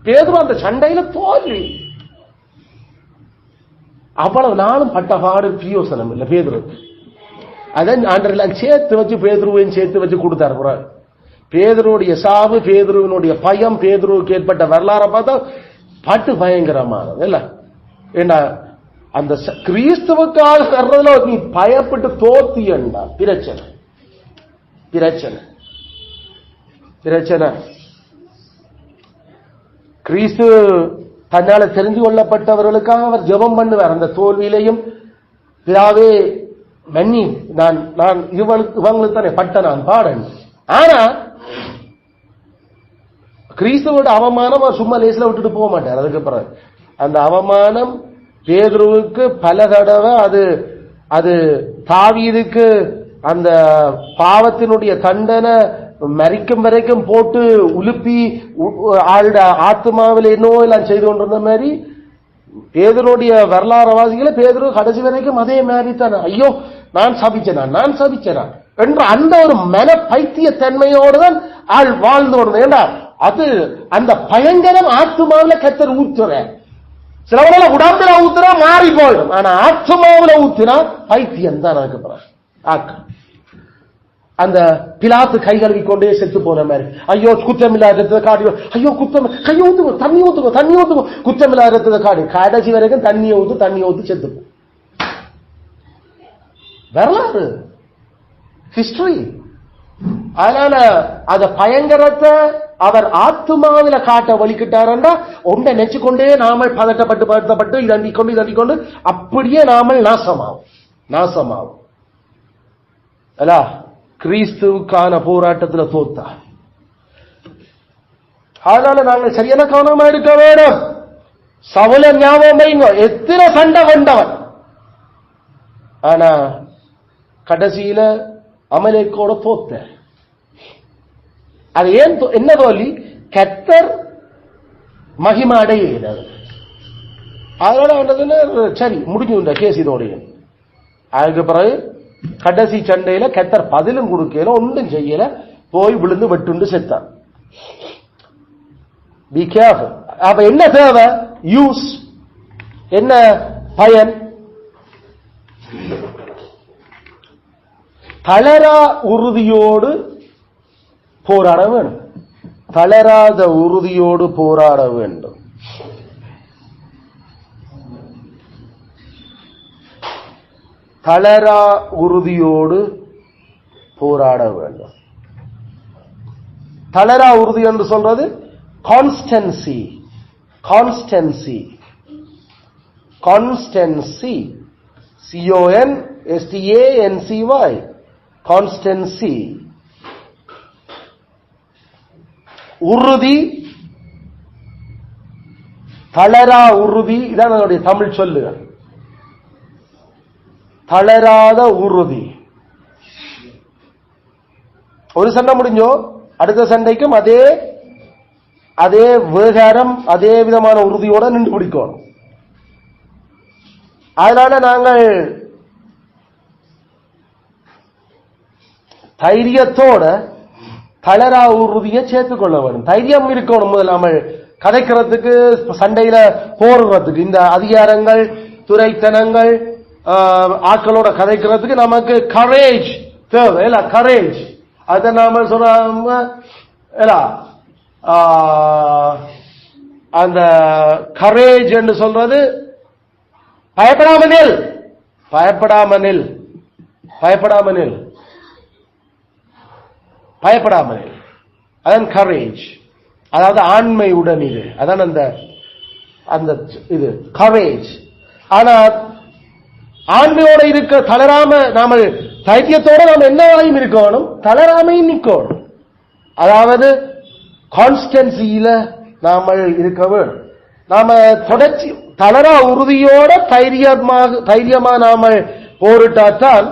பேதுரு அந்த சண்டையில தோல்வி. அவ்வளவு நாளும் பட்ட பாடு பிரியோசனம் இல்ல பேதுரு. அதான் ஆண்டரெல்லாம் சேர்த்து வச்சு பேதுருவையும் சேர்த்து வச்சு கொடுத்தாரு. பேதுருடைய சாவு, பேதுருவினுடைய பயம், பேதுருவுக்கு ஏற்பட்ட வரலாறை பார்த்தா பட்டு பயங்கரமானது இல்ல. ஏண்டா அந்த கிறிஸ்துவுக்காக வர்றதுல நீ பயப்பட்டு தோத்தி என்றால் பிரச்சனை பிரச்சனை பிரச்சனை. கிறிஸ்து தன்னால தெரிந்து கொள்ளப்பட்டவர்களுக்காக அவர் ஜெபம் பண்ணுவார். அந்த தோல்வியிலையும் பிதாவே மன்னி, நான் இவங்களுக்கு தானே பட்ட நான் பாடன். ஆனா கிறிஸ்துவோட அவமானம் சும்மா லேசில விட்டுட்டு போக மாட்டார். அதுக்கு பிறகு அந்த அவமானம் பேதுருவுக்கு பல தடவை அது தாவீதுக்கு அந்த பாவத்தினுடைய தண்டனை மரிக்கும் வரைக்கும் போட்டு உலுப்பி ஆளுட ஆத்மாவில் என்னவோ எல்லாம் செய்து கொண்டிருந்த மாதிரி பேதுருடைய வரலாறு வாசிகளை பேதுரு கடைசி வரைக்கும் அதே மாதிரி தான். ஐயோ நான் சபிச்சனா என்ற அந்த ஒரு மன பைத்திய தன்மையோடு தான் ஆள் வாழ்ந்து கொண்டு. ஏண்டா அது அந்த பயங்கரம் ஆத்மாவில் கத்தர் ஊத்துற. சிலவனால உடம்புல ஊத்துனா மாறி போயிடும். ஆனா ஆத்மாவில் ஊத்தினா பைத்தியம் தான். அதுக்கு அந்த பிலாத்து கை கழுவி கொண்டே செத்து போன மாதிரி, ஐயோ குற்றம் இல்லாத காடி, ஐயோ குற்றம், கையை ஊத்துங்க, தண்ணி ஊத்துங்க, குற்றம் இல்லாத காடி, கடைசி வரைக்கும் தண்ணியை ஊத்து செத்து போ. வரலாறு, ஹிஸ்டரி. அதனால அத பயங்கரத்தை அவர் ஆத்மாவில காட்ட வலிக்கிட்டாரா ஒன்றை நெச்சுக்கொண்டே நாமல் பதட்டப்பட்டு இதண்டிக்கொண்டு அப்படியே நாமல் நாசமாவும். கிறிஸ்துவுக்கான போராட்டத்தில் தோத்தார். அதனால நாங்கள் சரியான கவனமா இருக்க வேண்டும். சவுல ஞாபகம் எத்தனை சண்டை கொண்டவன், ஆனா கடைசியில அமலேக்கோட தோத்த. அது ஏன் என்ன தோல்வி? கர்த்தர் மகிமை அடைகிறது. அதனால சரி முடிஞ்சு கேஸ் இதோடைய. அதுக்கு பிறகு கடைசி சண்டையில கர்த்தர் பதிலும் கொடுக்கல, ஒன்றும் செய்யல, போய் விழுந்து வெட்டுண்டு செத்தார். Be careful. அப்ப என்ன தேவை? யூஸ். என்ன பயன்? தளரா உறுதியோடு போராட வேண்டும். தளராத உறுதியோடு போராட வேண்டும். தளரா உறுதியோடு போராட வேண்டும். தளரா உறுதி என்று சொல்றது constancy. Constancy, constancy, CONSTANCY. Constancy, உறுதி, தளரா உறுதி. இதான் அதனுடைய தமிழ் சொல்லுகள். தளராத உறுதி. ஒரு சண்டை முடிஞ்சோ அடுத்த சண்டைக்கும் அதே விகாரம், அதே விதமான உறுதியோட நின்று பிடிக்கணும். அதனால நாங்கள் தைரியத்தோட தளரா உறுதியை சேர்த்துக் கொள்ள வேண்டும். தைரியம் இருக்கணும் முதல் நம்ம கதைக்கிறதுக்கு, சண்டையில போடுறதுக்கு. இந்த அதிகாரங்கள், துரைத்தனங்கள், ஆட்களோட கதைக்கிறதுக்கு நமக்கு கரேஜ் தேவை. கரேஜ் அதை நாம சொல்ல அந்த கரேஜ் என்று சொல்றது பயப்படாமனில், பயப்படாமனில், பயப்படாமனில், பயப்படாமனில். அதான் கரேஜ். அதாவது ஆண்மையுடன். இது அதான் அந்த இது கரேஜ். ஆனா ஆண்மையோட இருக்க தளராம நாம தைரியத்தோட நாம என்னவாயும் இருக்கணும், தளராமையும் நிக்கணும். அதாவது கான்ஸ்டன்சியில நாம இருக்க வேண்டும். நாம தொடர்ச்சி தளரா உறுதியோட தைரியமா நாம போரிட்டால்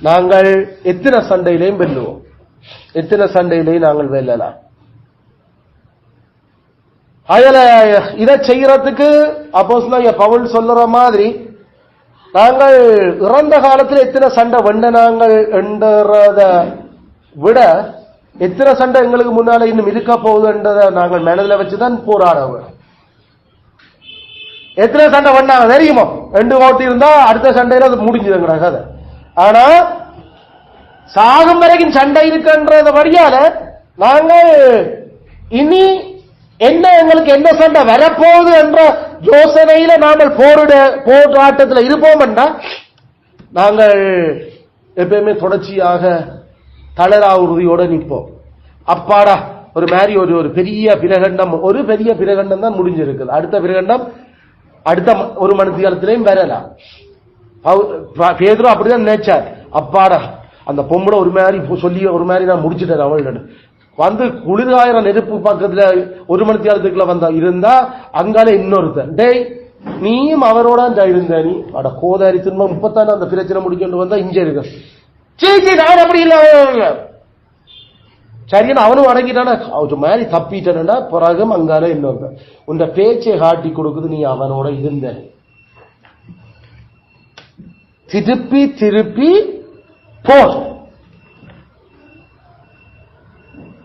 நாங்கள் எத்தனை சண்டையிலையும் வெல்லுவோம். எத்தனை சண்டையிலையும் நாங்கள் வெல்லலாம். அதுல இதை செய்யறதுக்கு அப்போஸ்தலன் பவுல் சொல்லுற மாதிரி நாங்கள் இறந்த காலத்தில் எத்தனை சண்டை வெண்டனாங்கள் என்றத விட எத்தனை சண்டை எங்களுக்கு முன்னால இன்னும் இருக்க போகுதுன்றதை நாங்கள் மனதில் வச்சுதான் போராடுவோம். எத்தனை சண்டை பண்ணாங்க தெரியுமோ? 2 ஓட்டி இருந்தா அடுத்த சண்டையில அது முடிஞ்சுதுங்கிற கதை. ஆனா சாகும் வரைக்கும் சண்டை இருக்குன்றத வழியால நாங்கள் இனி என்ன எங்களுக்கு என்ன சண்டை வரப்போகுது என்ற யோசனையில நாங்கள் போராட்டத்தில் இருப்போம் என்றால் நாங்கள் எப்பயுமே தொடர்ச்சியாக தளரா உறுதியோட நிற்போம். அப்பாடா ஒரு மாதிரி ஒரு பெரிய பிரகண்டம் தான் முடிஞ்சிருக்குது. அடுத்த பிரகண்டம் அடுத்த 1 மணி காலத்திலையும் வரலாம். பேதுரு அப்படிதான் நினைச்சார். அப்பாடா அந்த பொம்பளை ஒரு மாதிரி சொல்லி ஒரு மாதிரி நான் முடிச்சுட்டேன் அவள் வந்து குளிர்காயிரம் நெருப்பு பக்கத்துல 1 மணி காலத்துக்குள்ள வந்தா இருந்தா அங்கால இன்னொருத்தன் டேய் நீயும் அவரோட இருந்த நீ அட கோதாரி திரும்ப 30 அந்த பிரச்சனை முடிக்கொண்டு வந்தா இங்க இருக்க சரி நான் அப்படி இல்ல சரியான அவனும் அடங்கிட்டானா மாதிரி தப்பிட்டனா பிறகும் அங்கால இன்னொருத்தன் உன் பேச்சை காட்டி கொடுக்குது நீ அவனோட இருந்த திருப்பி திருப்பி போ.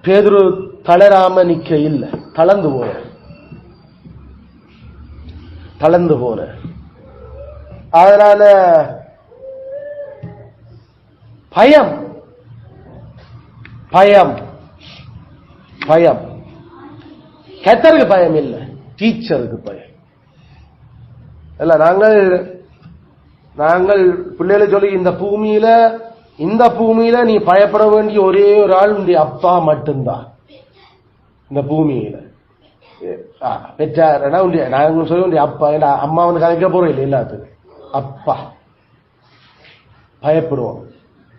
பேதுரு தளராம நிக்க இல்ல, தளர்ந்து போன. அதனால பயம் பயம் பயம் கர்த்தருக்கு பயம் இல்ல, டீச்சருக்கு பயம் இல்ல. நாங்கள் பிள்ளைகளை சொல்லி இந்த பூமியில நீ பயப்பட வேண்டிய ஒரே ஒரு ஆள் உன்னுடைய அப்பா மட்டும்தான். இந்த பூமியில பெற்றார் நாங்கள் சொல்ல வேண்டிய அப்பா. அம்மா வந்து கதைக்க போறோம் இல்லை எல்லாத்துக்கும். அப்பா பயப்படுவோம்.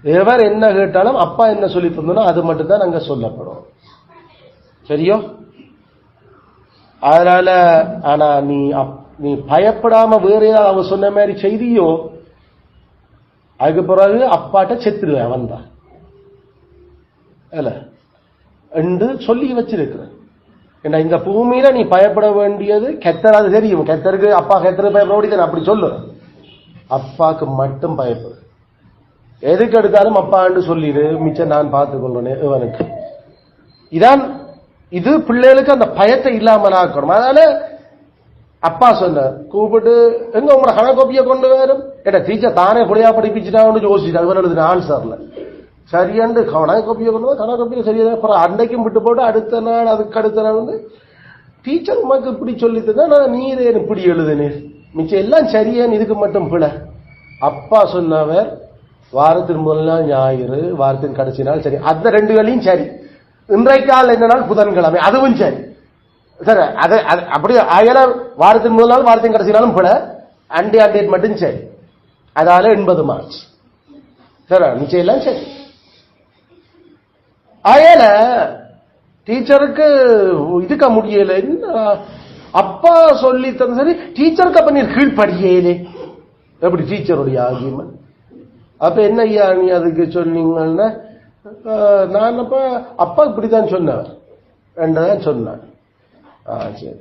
எவர் என்ன கேட்டாலும் அப்பா என்ன சொல்லி தந்தோம் அது மட்டும்தான் நாங்க சொல்லப்படும். சரியோ? அதனால ஆனா நீ பயப்படாம வேற ஏதாவது அவ சொன்ன மாதிரி செய்தியோ அதுக்கு பிறகு அப்பாட்ட செத்துருவேன் அவன் தான் என்று சொல்லி வச்சிருக்கிறேன். ஏன்னா இந்த பூமியில நீ பயப்பட வேண்டியது கெத்தர். அது தெரியும் கெத்தருக்கு அப்பா கெத்தருக்கு பயப்பட வேண்டியது அப்படி சொல்லு. அப்பாக்கு மட்டும் பயப்படு. எதுக்கு எடுத்தாலும் அப்பான்னு சொல்லிடு, மிச்சம் நான் பார்த்துக் கொள்றேன் இவனுக்கு. இது பிள்ளைகளுக்கு அந்த பயத்தை இல்லாமல் ஆக்கணும். அதனால அப்பா சொன்ன கூப்பிட்டு எங்க உங்களோட கணக்கோப்பியை கொண்டு வரும் ஏட்டா டீச்சர் தானே புள்ளையா படிப்பிச்சுட்டான்னு யோசிச்சுட்டு இவர் எழுதுன ஆன்சர்ல சரியாண்டு கணக்கோப்பியை கொண்டு வா. கணக்கோப்பியை சரியா அன்னைக்கும் விட்டு போட்டு அடுத்த நாள் அதுக்கு அடுத்த நாள் வந்து டீச்சர் உமக்கு இப்படி சொல்லிட்டுதான் நான் நீரே இப்படி எழுதுனேன் மிச்சம் எல்லாம் சரியான்னு இதுக்கு மட்டும் பிழை. அப்பா சொன்னவர் வாரத்தின் முதல் நாள் ஞாயிறு, வாரத்தின் கடைசி நாள் சரி. அந்த 2 வேளையும் சரி. இன்றைக்கால் என்ன நாள் புதன்கிழமை அதுவும் சரி. சரி அது அப்படி ஆகல. வாரத்தின் முதல் நாள் வாரத்தின் கடைசி நாளும் பிழை. அண்டே டேட் மட்டும் சரி. அதால 80 மார்க்ஸ். சரி நிச்சயம் எல்லாம் சரி. டீச்சருக்கு இருக்க முடியல. அப்பா சொல்லி தந்த சரி, டீச்சருக்கு அப்ப நீ கீழ்படியலே எப்படி டீச்சருடைய ஆகியமன்? அப்ப என்ன ஐயா நீ அதுக்கு சொன்னீங்கன்னா, நான் அப்பா இப்படிதான் சொன்னவர் என்றதான் சொன்னான். சரி,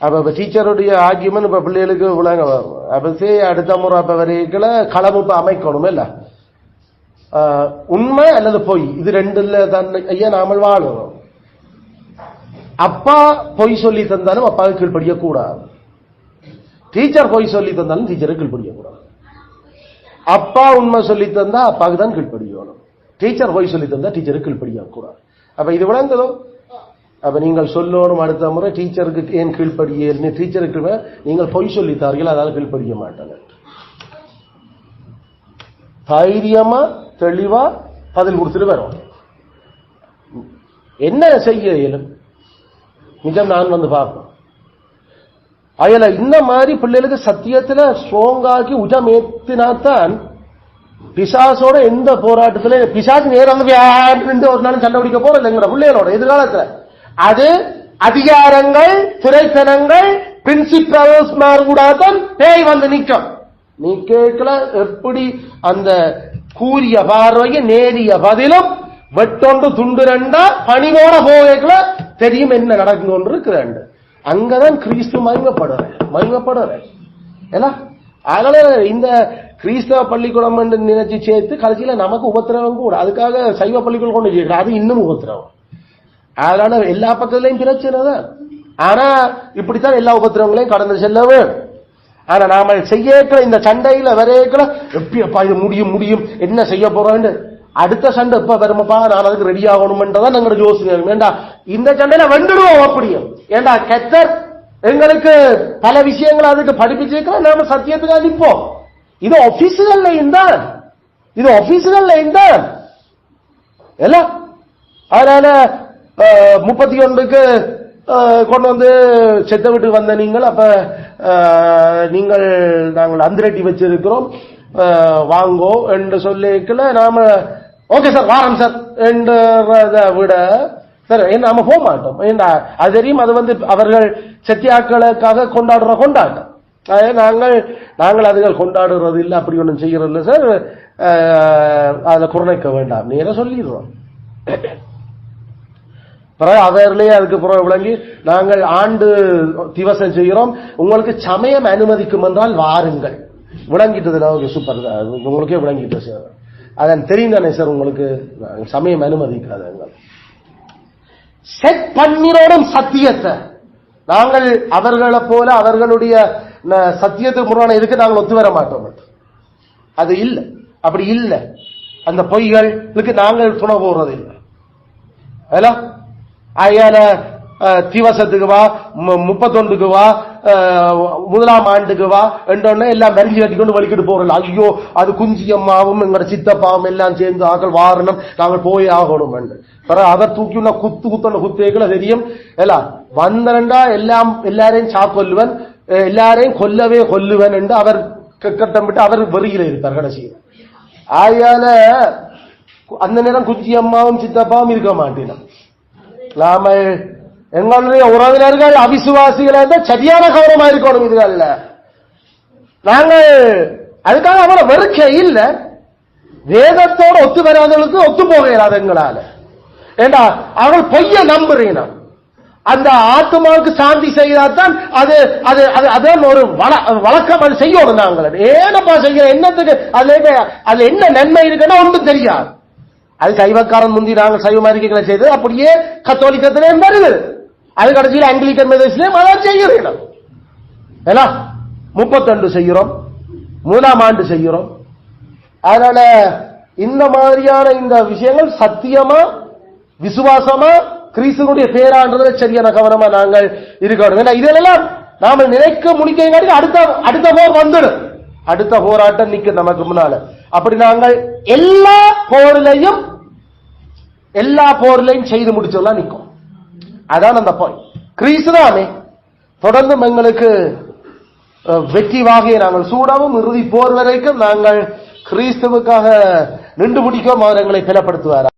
அப்ப டீச்சருடைய ஆகியமன் இப்ப பிள்ளைகளுக்கு விளங்க வரும். அப்ப சரி, அடுத்த முறை அப்ப வரைக்கும் களம் இப்ப அமைக்கணும் இல்ல, உண்மை அல்லது பொய், இது ரெண்டுல தான் ஐயா நாமல் வாழுறோம். அப்பா பொய் சொல்லி தந்தாலும் அப்பாவுக்கு கீழ்படிய கூடாது, டீச்சர் பொய் சொல்லி தந்தாலும் டீச்சருக்கு கீழ்படிய கூடாது. அப்பா உண்மை சொல்லி தந்தா அப்பாவுக்கு தான் கீழ்படியணும், டீச்சர் பொய் சொல்லி தந்தா டீச்சருக்கு கீழ்படிய கூடாது. அப்ப இது விளங்குதோ? அப்ப நீங்கள் சொல்லணும் அடுத்த முறை டீச்சருக்கு ஏன் கீழ்படிய, டீச்சருக்கு நீங்கள் பொய் சொல்லித்தார்கள் அதனால கீழ்படிய மாட்டாங்க. தைரியமா தெளிவா பதில் கொடுத்துட்டு வரும். என்ன செய்ய இயலும் நிஜம் நான் வந்து பார்ப்போம். அயல இந்த மாதிரி பிள்ளைகளுக்கு சத்தியத்துல ஸ்ட்ராங்காக்கி உஜமேத்தினாத்தான் பிசாசோட எந்த போராட்டத்துல பிசாசு நேரம் ஒரு நாளும் சண்டை பிடிக்க போற இல்லைங்கிற பிள்ளைகளோட எதிர்காலத்துல அது அதிகாரங்கள் துறைத்தனங்கள் பிரின்சிபல்ஸ் கூடாதான் பேய் வந்து நிற்கும். நீ கேட்கல எப்படி அந்த கூறிய பார்வைய நேரிய பதிலும் வெட்டொன்று துண்டு ரெண்டா பணிவோட போகல தெரியும் என்ன நடக்கும் இருக்கிறான். அங்கதான் கிறிஸ்து மயங்கப்படுற அதனால இந்த கிறிஸ்தவ பள்ளிக்கூடம் நினைச்சு சேர்த்து கடைசியில நமக்கு உபத்திரவம் கூட. அதுக்காக சைவ பள்ளிக்கூடம் கொண்டு சேர்க்கிற அது இன்னும் உபத்திரவம். அதனால எல்லா பக்கத்திலையும் பிரச்சனை தான். ஆனா இப்படித்தான் எல்லா உபத்திரவங்களையும் கடந்து செல்லவே. ஆனா நாம செய்யக்கிற இந்த சண்டையில வரையக்கல எப்படிப்பா இது முடியும் என்ன செய்ய போறோம், அடுத்த சண்டை எப்ப வருமப்பா நான் அதுக்கு ரெடி ஆகணும்ன்றதான் எங்களோட யோசனை. ஏண்டா இந்த சண்டையில வெண்டுடுவோம் அப்படியும். ஏண்டா கர்த்தர் எங்களுக்கு பல விஷயங்களை அதுக்கு படிப்பிச்சிருக்கிறோம், நாம சத்தியத்துக்கு அளிப்போம். இது ஆபீஸுகள்லையும் தான் எல்லாம். அதனால 31க்கு கொண்டு வந்து செத்த வீட்டுக்கு வந்த நீங்கள் அப்ப நாங்கள் அந்திரட்டி வச்சிருக்கிறோம் வாங்கோ என்று சொல்லிக்கல நாம ஓகே சார் வாரம் சார் என்றதை விட சார் நாம போக மாட்டோம். ஏன்னா அது தெரியும், அது வந்து அவர்கள் செத்தியாக்களுக்காக கொண்டாடுற கொண்டாட்டம். நாங்கள் அதுகள் கொண்டாடுறது இல்லை, அப்படி ஒன்றும் செய்யறது இல்லை சார், அதில் குறைக்க வேண்டாம் நேர சொல்லிடுறோம். அவர்களே அதுக்கு பிறகு விளங்கி நாங்கள் ஆண்டு திவசம் செய்கிறோம், உங்களுக்கு சமயம் அனுமதிக்கும் என்றால் வாருங்கள். விளங்கிட்டது சூப்பர், உங்களுக்கே விளங்கிட்டு சார், அதன் தெரியும் தானே சார் உங்களுக்கு சமயம் அனுமதிக்காத செட் பண்ணிரோடும் சத்தியத்தை நாங்கள் அவர்களை போல அவர்களுடைய சத்தியத்துக்கு முரணான இதுக்கு நாங்கள் ஒத்து வர மாட்டோம். அது இல்லை, அப்படி இல்லை. அந்த பொய்களுக்கு நாங்கள் துணை போடுறது இல்லை. அயால திவசத்துக்கு வா, 31க்கு வா, 1ஆம் ஆண்டுக்கு வா என்றோடனே எல்லாம் மரிஞ்சி கட்டிக்கொண்டு வலிக்கிட்டு போறோம். ஐயோ அது குஞ்சியம்மாவும் எங்களோட சித்தப்பாவும் எல்லாம் சேர்ந்து ஆக்கள் வாரணும், நாங்கள் போய் ஆகணும் என்று அதை தூக்கி குத்தொண்ட குத்தேக்கள தெரியும். எல்லாம் வந்தனண்டா எல்லாரையும் சாக்கொல்லுவன், எல்லாரையும் கொல்லுவன் என்று அவர் கட்டமிட்டு அவர் வெறியில இருப்பார் கடைசியில். ஆயால அந்த நேரம் குஞ்சியம்மாவும் சித்தப்பாவும் இருக்க மாட்டேன். நாம எங்களுடைய உறவினர்கள் அவிசுவாசிகளை சரியான கவனமா இருக்கணும். இதுகள்ல நாங்கள் அதுக்காக அவரை வெறுக்க இல்லை, வேதத்தோடு ஒத்து வராதவர்களுக்கு ஒத்து போகிறாது எங்களால. ஏண்டா அவள் பொய்ய நம்புறீங்க, அந்த ஆத்மாவுக்கு சாந்தி செய்தால்தான் அதான் ஒரு வழக்கம். அது செய்யணும் நாங்கள். ஏனப்பா செய்ய என்னத்துக்கு அது என்ன நன்மை இருக்குன்னா ஒன்றும் தெரியாது. அது சைவக்காரன் முந்தி நாங்கள் சைவ அறிக்கைகளை செய்தது அப்படியே கத்தோலிக்கத்திலே வருது. அது கடைசியில் ஆங்கிலிக்கன் மெதடிஸ்ட்லயும் அதான் செய்கிறோம். 32 செய்கிறோம், 3ஆம் ஆண்டு செய்கிறோம். அதனால இந்த மாதிரியான இந்த விஷயங்கள் சத்தியமா விசுவாசமா கிறிஸ்துவனுடைய பேரான்றதுல சரியான கவனமா நாங்கள் இருக்கணும். இதெல்லாம் நாம நினைக்க முடிக்க அடுத்த போர் வந்துடும், அடுத்த போராட்டம் நிக்க நமக்கு முன்னால. அப்படி நாங்கள் எல்லா போர்லையும் செய்து முடிச்சோம்லாம் நிற்கும். அதான் அந்த பாயிண்ட். கிறிஸ்து தானே தொடர்ந்து எங்களுக்கு வெற்றி வாகையை நாங்கள் சூடவும் இறுதி போர் வரைக்கும் நாங்கள் கிறிஸ்துவுக்காக நின்று முடிக்கவும் அவர் எங்களை பலப்படுத்துவார்.